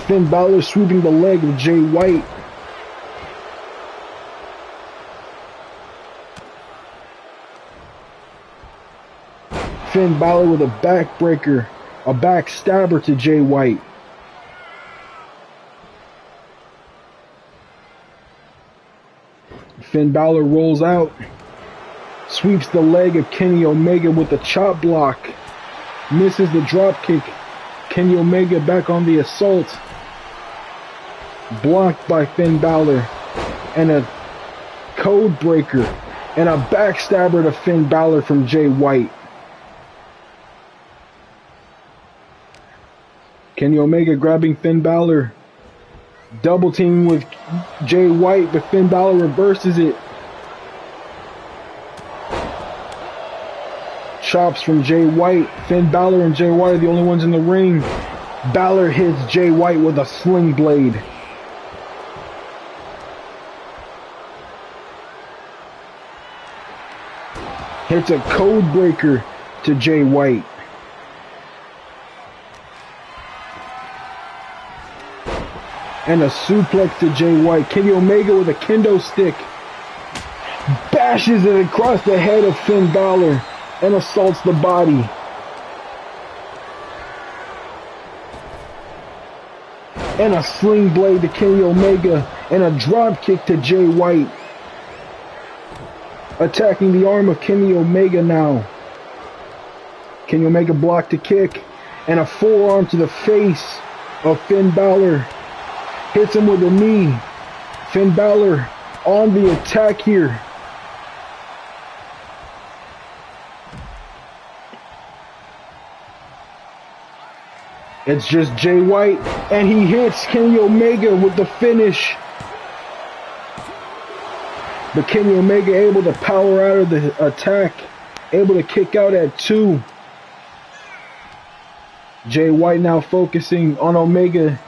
Finn Balor sweeping the leg of Jay White. Finn Balor with a backbreaker, a backstabber to Jay White. Finn Balor rolls out, sweeps the leg of Kenny Omega with a chop block, misses the drop kick. Kenny Omega back on the assault, blocked by Finn Balor, and a code breaker and a backstabber to Finn Balor from Jay White. Kenny Omega grabbing Finn Balor, double teaming with Jay White, but Finn Balor reverses it. Chops from Jay White. Finn Balor and Jay White are the only ones in the ring. Balor hits Jay White with a sling blade. Hits a code breaker to Jay White. And a suplex to Jay White. Kenny Omega with a kendo stick bashes it across the head of Finn Balor and assaults the body. And a sling blade to Kenny Omega and a drop kick to Jay White. Attacking the arm of Kenny Omega now. Kenny Omega blocked a kick and a forearm to the face of Finn Balor. Hits him with a knee. Finn Balor on the attack here. It's just Jay White, and he hits Kenny Omega with the finish. But Kenny Omega able to power out of the attack, able to kick out at 2. Jay White now focusing on Omega.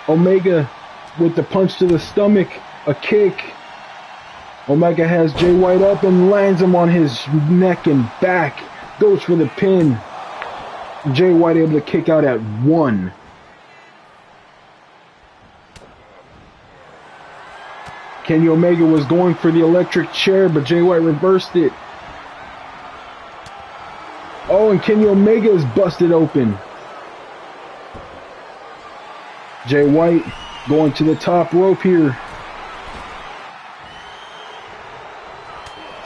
Omega with the punch to the stomach, a kick. Omega has Jay White up and lands him on his neck and back. Goes for the pin. Jay White able to kick out at 1. Kenny Omega was going for the electric chair, but Jay White reversed it. Oh, and Kenny Omega is busted open. Jay White going to the top rope here.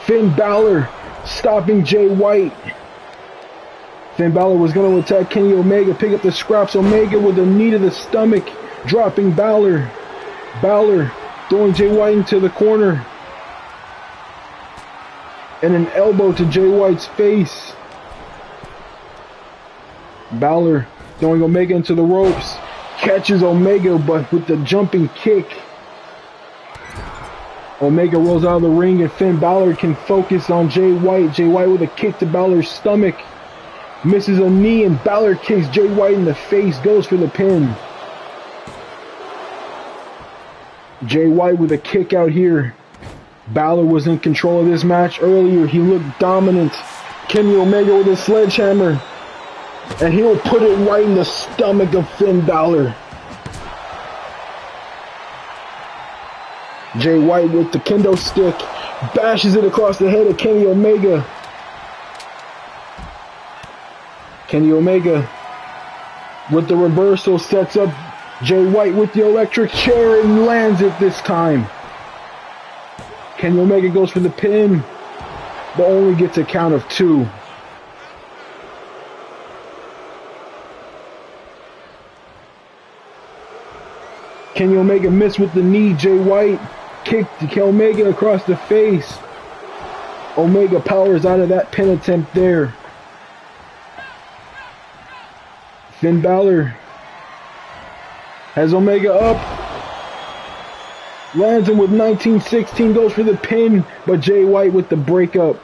Finn Balor stopping Jay White. Finn Balor was going to attack Kenny Omega, pick up the scraps. Omega with a knee to the stomach, dropping Balor. Balor throwing Jay White into the corner. And an elbow to Jay White's face. Balor throwing Omega into the ropes. Catches Omega, but with the jumping kick. Omega rolls out of the ring and Finn Balor can focus on Jay White. Jay White with a kick to Balor's stomach. Misses a knee and Balor kicks Jay White in the face. Goes for the pin. Jay White with a kick out here. Balor was in control of this match earlier. He looked dominant. Kenny Omega with a sledgehammer. And he'll put it right in the stomach of Finn Balor. Jay White with the kendo stick. Bashes it across the head of Kenny Omega. Kenny Omega with the reversal sets up Jay White with the electric chair and lands it this time. Kenny Omega goes for the pin, but only gets a count of 2. Kenny Omega missed with the knee. Jay White kicked Omega across the face. Omega powers out of that pin attempt there. Finn Balor has Omega up. Lands him with 1916, goes for the pin, but Jay White with the breakup.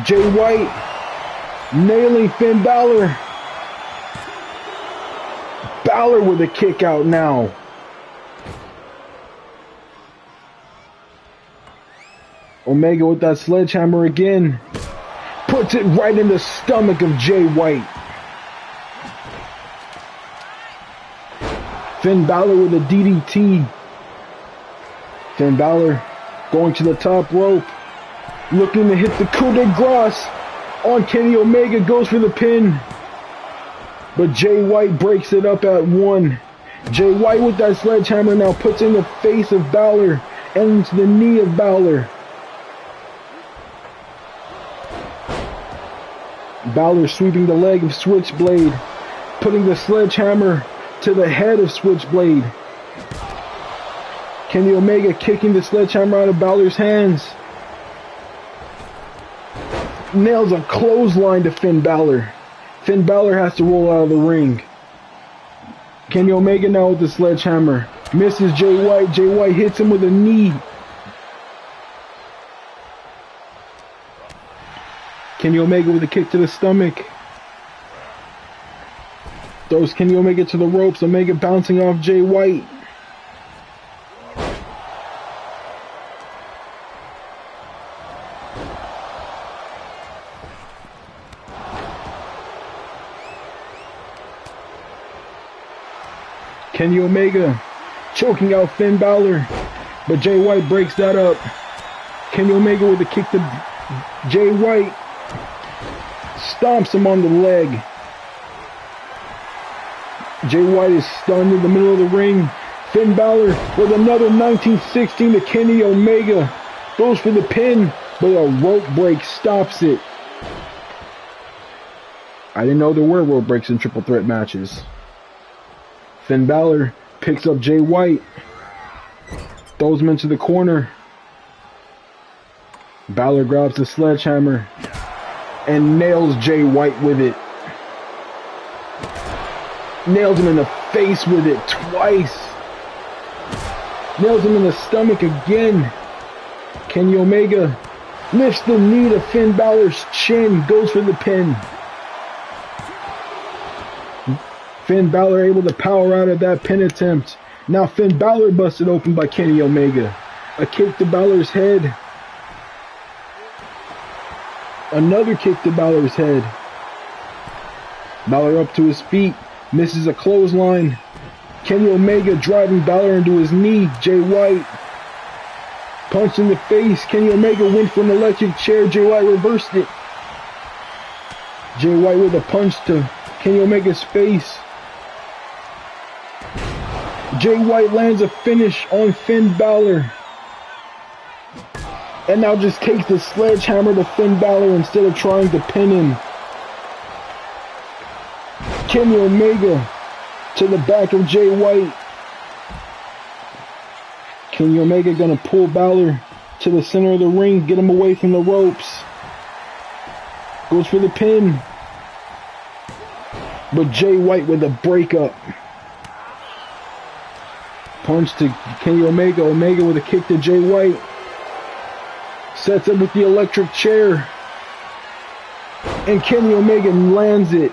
Jay White nailing Finn Balor. Balor with a kick out now. Omega with that sledgehammer again. Puts it right in the stomach of Jay White. Finn Balor with a DDT. Finn Balor going to the top rope. Looking to hit the coup de grace on Kenny Omega. Goes for the pin. But Jay White breaks it up at 1. Jay White with that sledgehammer now puts in the face of Balor and into the knee of Balor. Balor sweeping the leg of Switchblade, putting the sledgehammer to the head of Switchblade. Kenny Omega kicking the sledgehammer out of Balor's hands. Nails a clothesline to Finn Balor. Finn Balor has to roll out of the ring. Kenny Omega now with the sledgehammer. Misses Jay White. Jay White hits him with a knee. Kenny Omega with a kick to the stomach. Throws Kenny Omega to the ropes. Omega bouncing off Jay White. Kenny Omega choking out Finn Balor, but Jay White breaks that up. Kenny Omega with a kick to Jay White. Stomps him on the leg. Jay White is stunned in the middle of the ring. Finn Balor with another 1916 to Kenny Omega. Goes for the pin, but a rope break stops it. I didn't know there were rope breaks in triple threat matches. Finn Balor picks up Jay White. Throws him into the corner. Balor grabs the sledgehammer and nails Jay White with it. Nails him in the face with it twice. Nails him in the stomach again. Kenny Omega lifts the knee to Finn Balor's chin. Goes for the pin. Finn Balor able to power out of that pin attempt. Now Finn Balor busted open by Kenny Omega. A kick to Balor's head. Another kick to Balor's head. Balor up to his feet. Misses a clothesline. Kenny Omega driving Balor into his knee. Jay White. Punch in the face. Kenny Omega went for an electric chair. Jay White reversed it. Jay White with a punch to Kenny Omega's face. Jay White lands a finish on Finn Balor. And now just takes the sledgehammer to Finn Balor instead of trying to pin him. Kenny Omega to the back of Jay White. Kenny Omega gonna pull Balor to the center of the ring, get him away from the ropes. Goes for the pin. But Jay White with a breakup. Punch to Kenny Omega. Omega with a kick to Jay White. Sets up with the electric chair. And Kenny Omega lands it.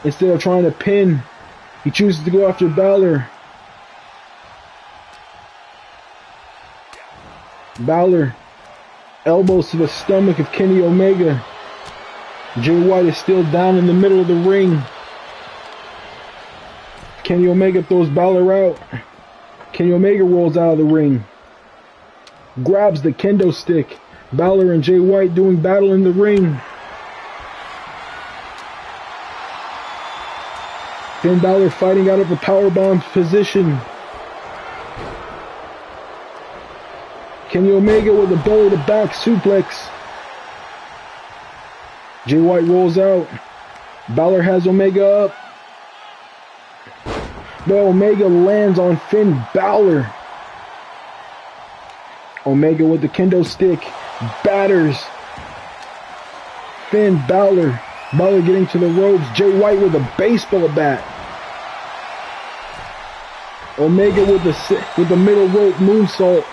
Instead of trying to pin, he chooses to go after Balor. Balor elbows to the stomach of Kenny Omega. Jay White is still down in the middle of the ring. Kenny Omega throws Balor out. Kenny Omega rolls out of the ring. Grabs the kendo stick. Balor and Jay White doing battle in the ring. Finn Balor fighting out of a powerbomb position. Kenny Omega with a belly to back suplex. Jay White rolls out. Balor has Omega up. But Omega lands on Finn Balor. Omega with the kendo stick batters Finn Balor. Balor getting to the ropes. Jay White with a baseball bat. Omega with the middle rope moonsault.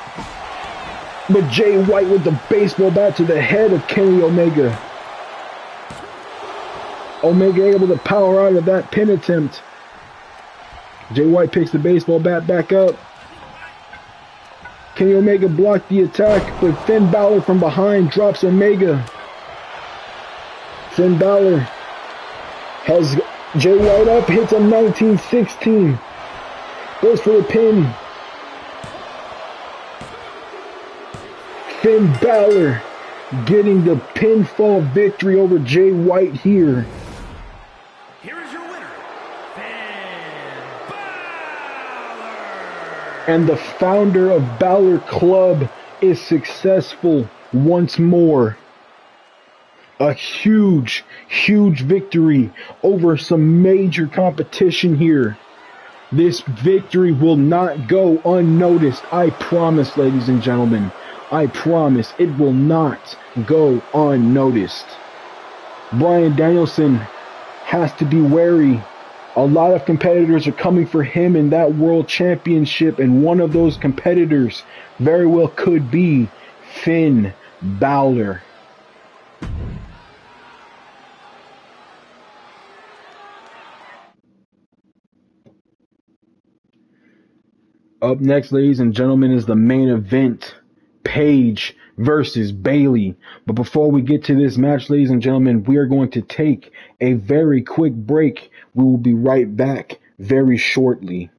But Jay White with the baseball bat to the head of Kenny Omega. Omega able to power out of that pin attempt. Jay White picks the baseball bat back up. Kenny Omega blocked the attack, but Finn Balor from behind drops Omega. Finn Balor has Jay White up, hits a 1916. Goes for the pin. Finn Balor getting the pinfall victory over Jay White here. Here is your winner, Finn Balor. And the founder of Balor Club is successful once more. A huge, huge victory over some major competition here. This victory will not go unnoticed. I promise, ladies and gentlemen. I promise it will not go unnoticed. Bryan Danielson has to be wary. A lot of competitors are coming for him in that world championship, and one of those competitors very well could be Finn Balor. Up next, ladies and gentlemen, is the main event. Paige versus Bayley. But before we get to this match, ladies and gentlemen, we are going to take a very quick break. We will be right back very shortly.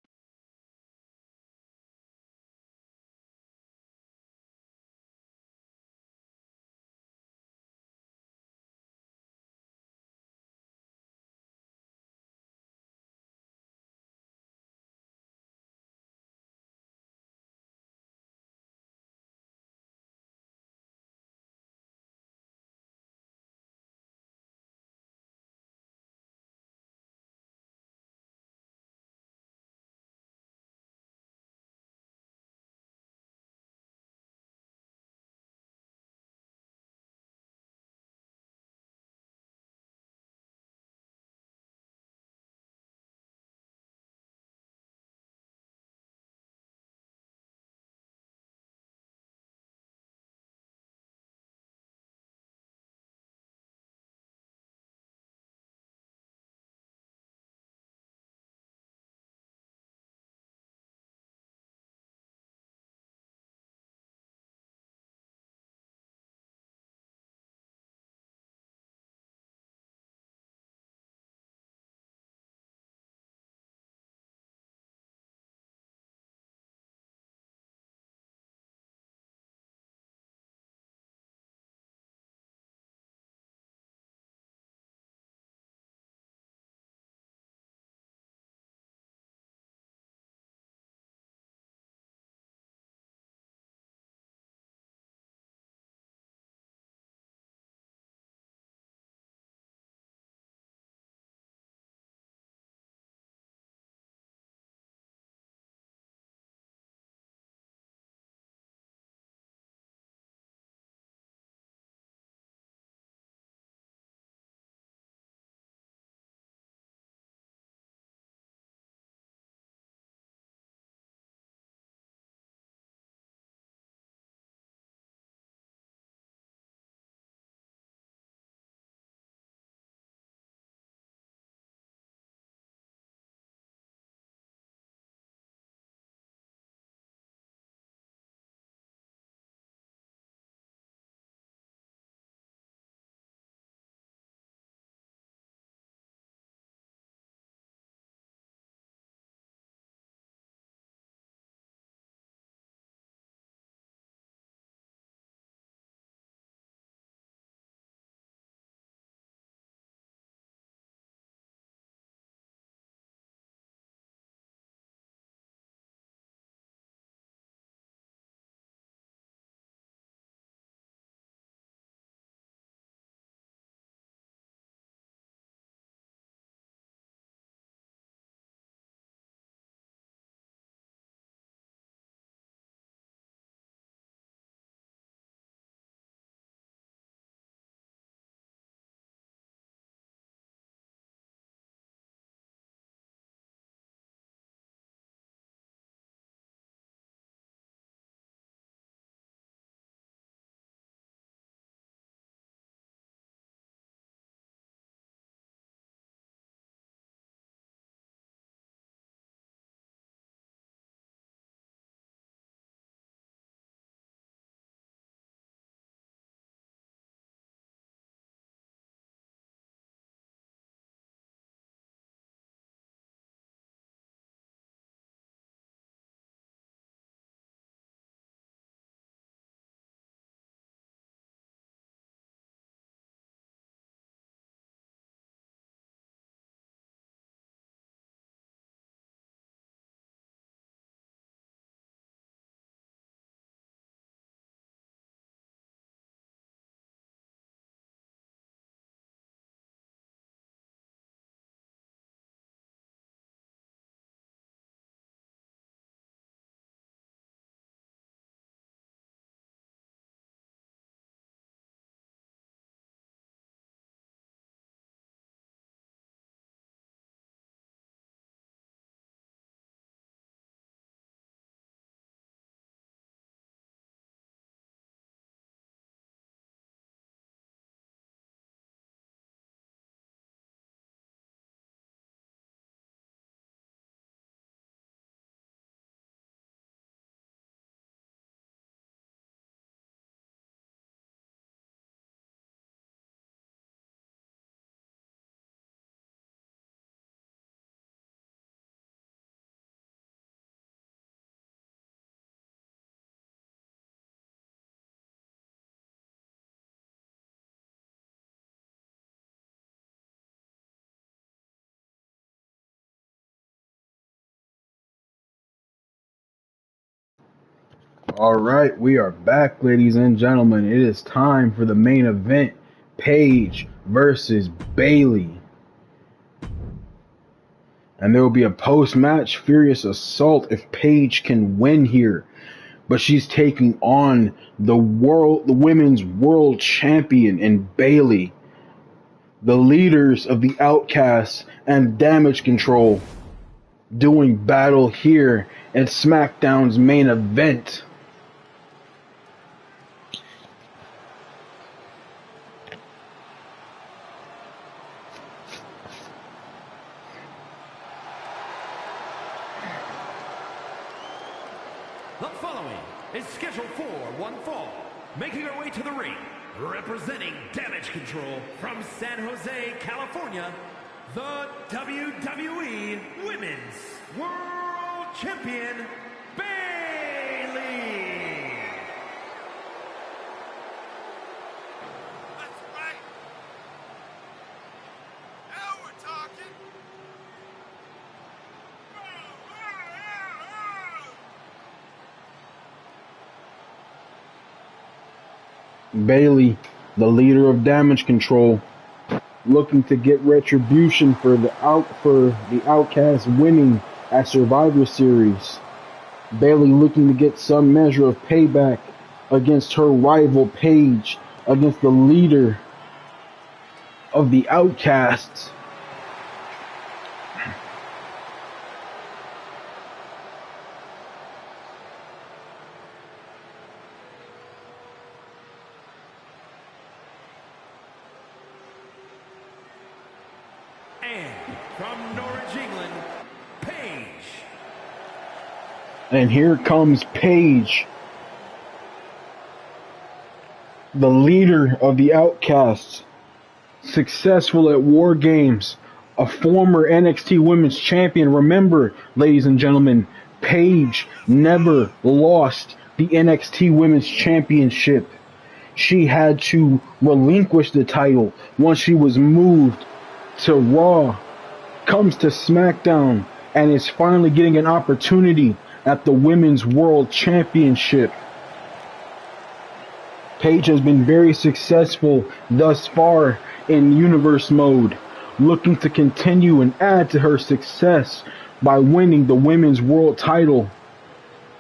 All right, we are back, ladies and gentlemen. It is time for the main event, Paige versus Bayley. And there will be a post-match furious assault if Paige can win here. But she's taking on the women's world champion in Bayley. The leaders of the Outcasts and Damage Control doing battle here at SmackDown's main event. The following is scheduled for one fall. Making her way to the ring, representing Damage Control from San Jose, California, the WWE Women's World Champion, Bayley. That's right. Now we're talking. Bayley, the leader of Damage Control, looking to get retribution for the Outcasts winning at Survivor Series. Bayley looking to get some measure of payback against her rival Paige, against the leader of the Outcasts. And from Norwich, England, Paige. And here comes Paige, the leader of the Outcasts, successful at War Games, a former NXT Women's Champion. Remember, ladies and gentlemen, Paige never lost the NXT Women's Championship. She had to relinquish the title once she was moved to Raw, comes to SmackDown, and is finally getting an opportunity at the Women's World Championship. Paige has been very successful thus far in Universe Mode, looking to continue and add to her success by winning the Women's World title.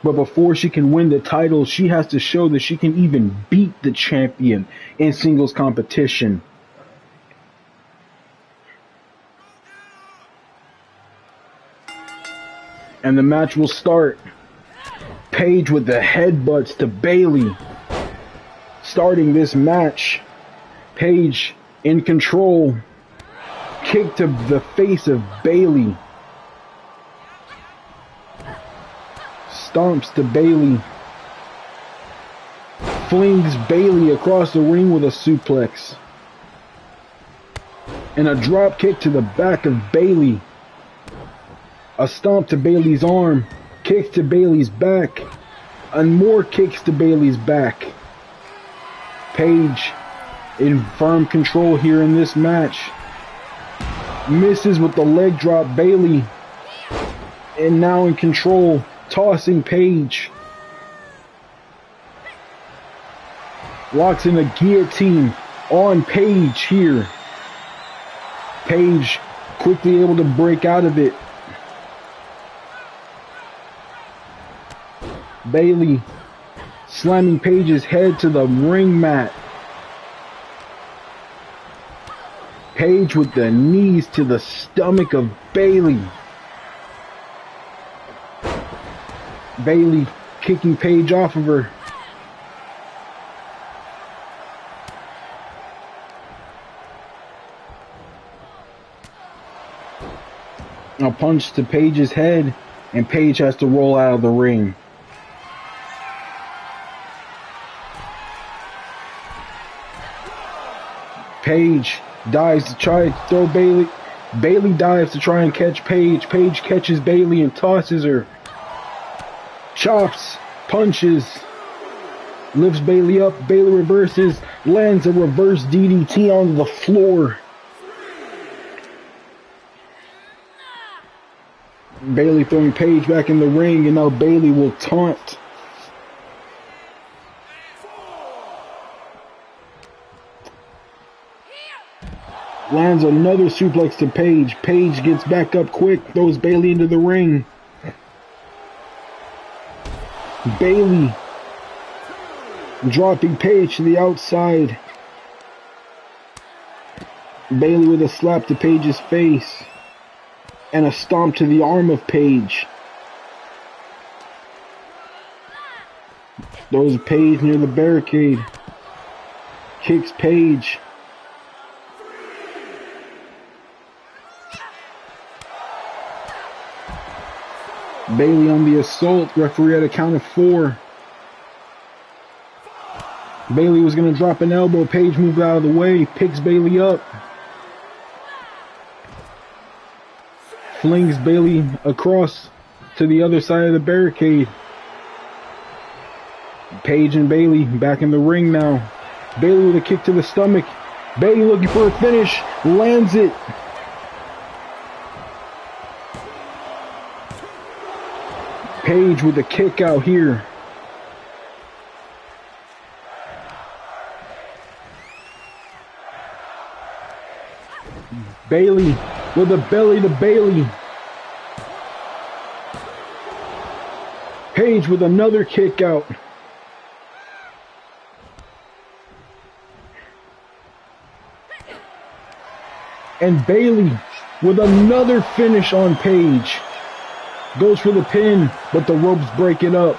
But before she can win the title, she has to show that she can even beat the champion in singles competition. And the match will start. Paige with the headbutts to Bayley. Starting this match, Paige in control. Kick to the face of Bayley. Stomps to Bayley. Flings Bayley across the ring with a suplex. And a drop kick to the back of Bayley. A stomp to Bayley's arm, kicks to Bayley's back, and more kicks to Bayley's back. Paige in firm control here in this match. Misses with the leg drop Bayley, and now in control, tossing Paige. Locks in a guillotine on Paige here. Paige quickly able to break out of it. Bayley slamming Paige's head to the ring mat. Paige with the knees to the stomach of Bayley. Bayley kicking Paige off of her. A punch to Paige's head, and Paige has to roll out of the ring. Paige dives to try to throw Bayley. Bayley dives to try and catch Paige. Paige catches Bayley and tosses her. Chops, punches, lifts Bayley up. Bayley reverses, lands a reverse DDT onto the floor. Bayley throwing Paige back in the ring, and now Bayley will taunt. Lands another suplex to Paige. Paige gets back up quick, throws Bayley into the ring. Bayley dropping Paige to the outside. Bayley with a slap to Paige's face and a stomp to the arm of Paige. Throws Paige near the barricade. Kicks Paige. Bayley on the assault. Referee had a count of 4. Bayley was going to drop an elbow. Paige moved out of the way. Picks Bayley up. Flings Bayley across to the other side of the barricade. Paige and Bayley back in the ring now. Bayley with a kick to the stomach. Bayley looking for a finish. Lands it. Paige with a kick out here. Bayley with a belly to Bayley. Paige with another kick out. And Bayley with another finish on Paige. Goes for the pin, but the ropes break it up.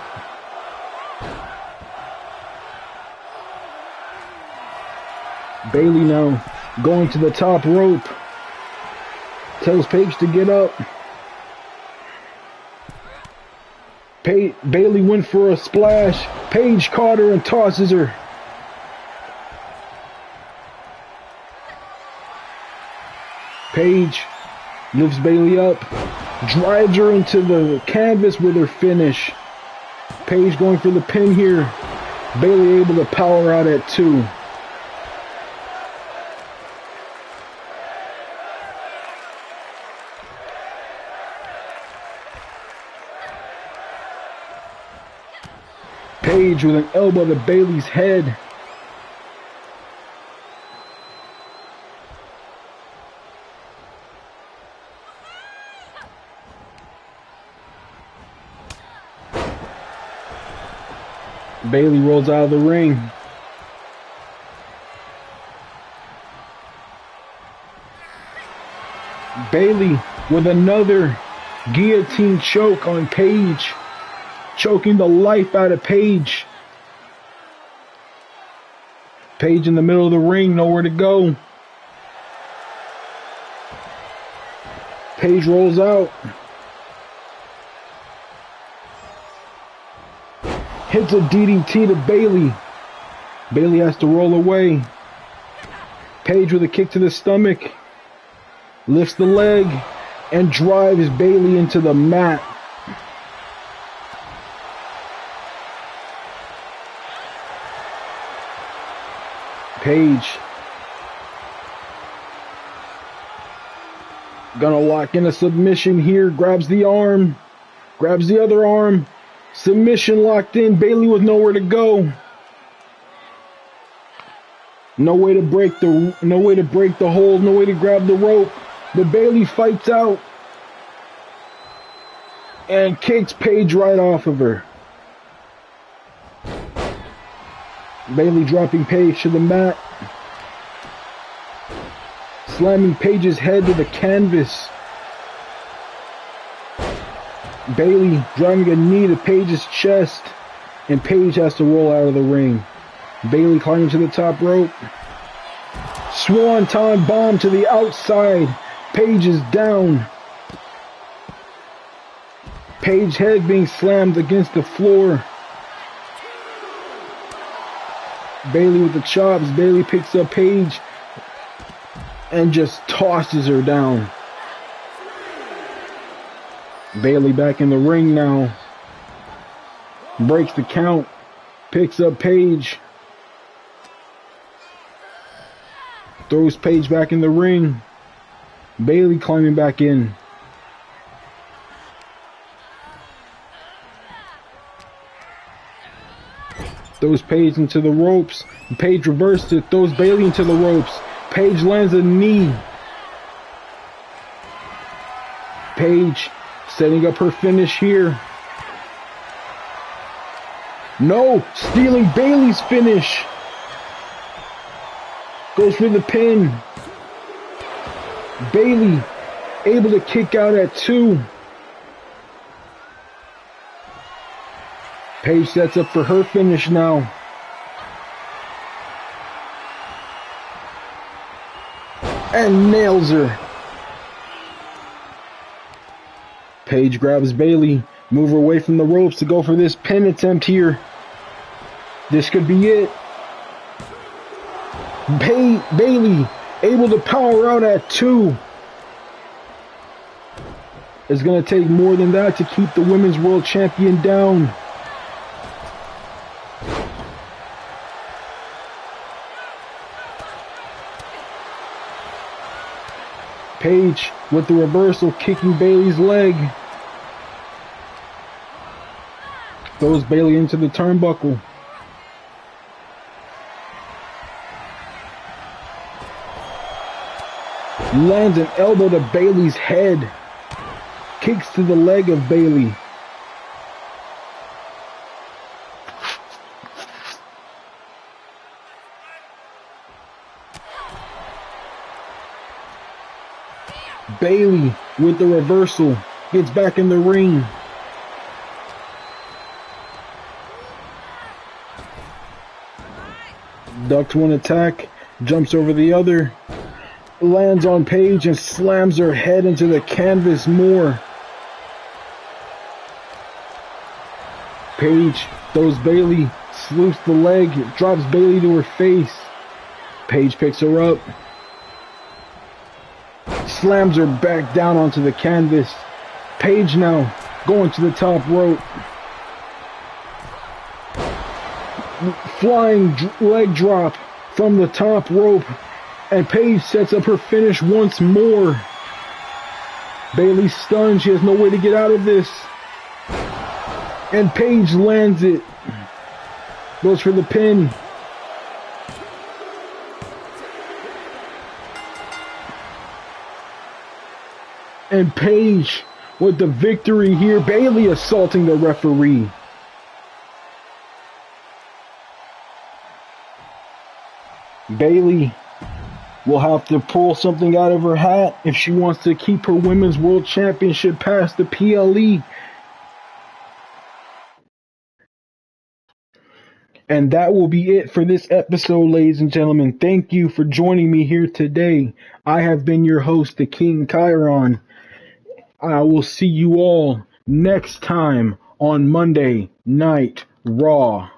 Bayley now going to the top rope. Tells Paige to get up. Bayley went for a splash. Paige caught her and tosses her. Paige lifts Bayley up, drives her into the canvas with her finish. Paige going for the pin here. Bayley able to power out at 2. Paige with an elbow to Bayley's head. Bayley rolls out of the ring. Bayley with another guillotine choke on Paige. Choking the life out of Paige. Paige in the middle of the ring, nowhere to go. Paige rolls out. Hits a DDT to Bayley. Bayley has to roll away. Paige with a kick to the stomach. Lifts the leg and drives Bayley into the mat. Paige gonna lock in a submission here. Grabs the arm. Grabs the other arm. Submission locked in. Bayley with nowhere to go. No way to break the hold. No way to grab the rope. But Bayley fights out and kicks Paige right off of her. Bayley dropping Paige to the mat. Slamming Paige's head to the canvas. Bayley driving a knee to Paige's chest. And Paige has to roll out of the ring. Bayley climbing to the top rope. Swanton bomb to the outside. Paige is down. Paige's head being slammed against the floor. Bayley with the chops. Bayley picks up Paige and just tosses her down. Bayley back in the ring now. Breaks the count. Picks up Paige. Throws Paige back in the ring. Bayley climbing back in. Throws Paige into the ropes. Paige reversed it. Throws Bayley into the ropes. Paige lands a knee. Paige setting up her finish here. No, stealing Bayley's finish. Goes for the pin. Bayley able to kick out at 2. Paige sets up for her finish now. And nails her. Paige grabs Bayley, move her away from the ropes to go for this pin attempt here. This could be it. Bayley able to power out at 2. It's going to take more than that to keep the Women's World Champion down. Paige with the reversal, kicking Bayley's leg. Throws Bayley into the turnbuckle. Lands an elbow to Bayley's head. Kicks to the leg of Bayley. Bayley with the reversal gets back in the ring. Ducks one attack, jumps over the other, lands on Paige and slams her head into the canvas more. Paige throws Bayley, sloops the leg, drops Bayley to her face. Paige picks her up, slams her back down onto the canvas. Paige now going to the top rope. Flying leg drop from the top rope. And Paige sets up her finish once more. Bayley's stunned. She has no way to get out of this. And Paige lands it. Goes for the pin. And Paige with the victory here. Bayley assaulting the referee. Bayley will have to pull something out of her hat if she wants to keep her Women's World Championship past the PLE. And that will be it for this episode, ladies and gentlemen. Thank you for joining me here today. I have been your host, the King Chiron. I will see you all next time on Monday Night Raw.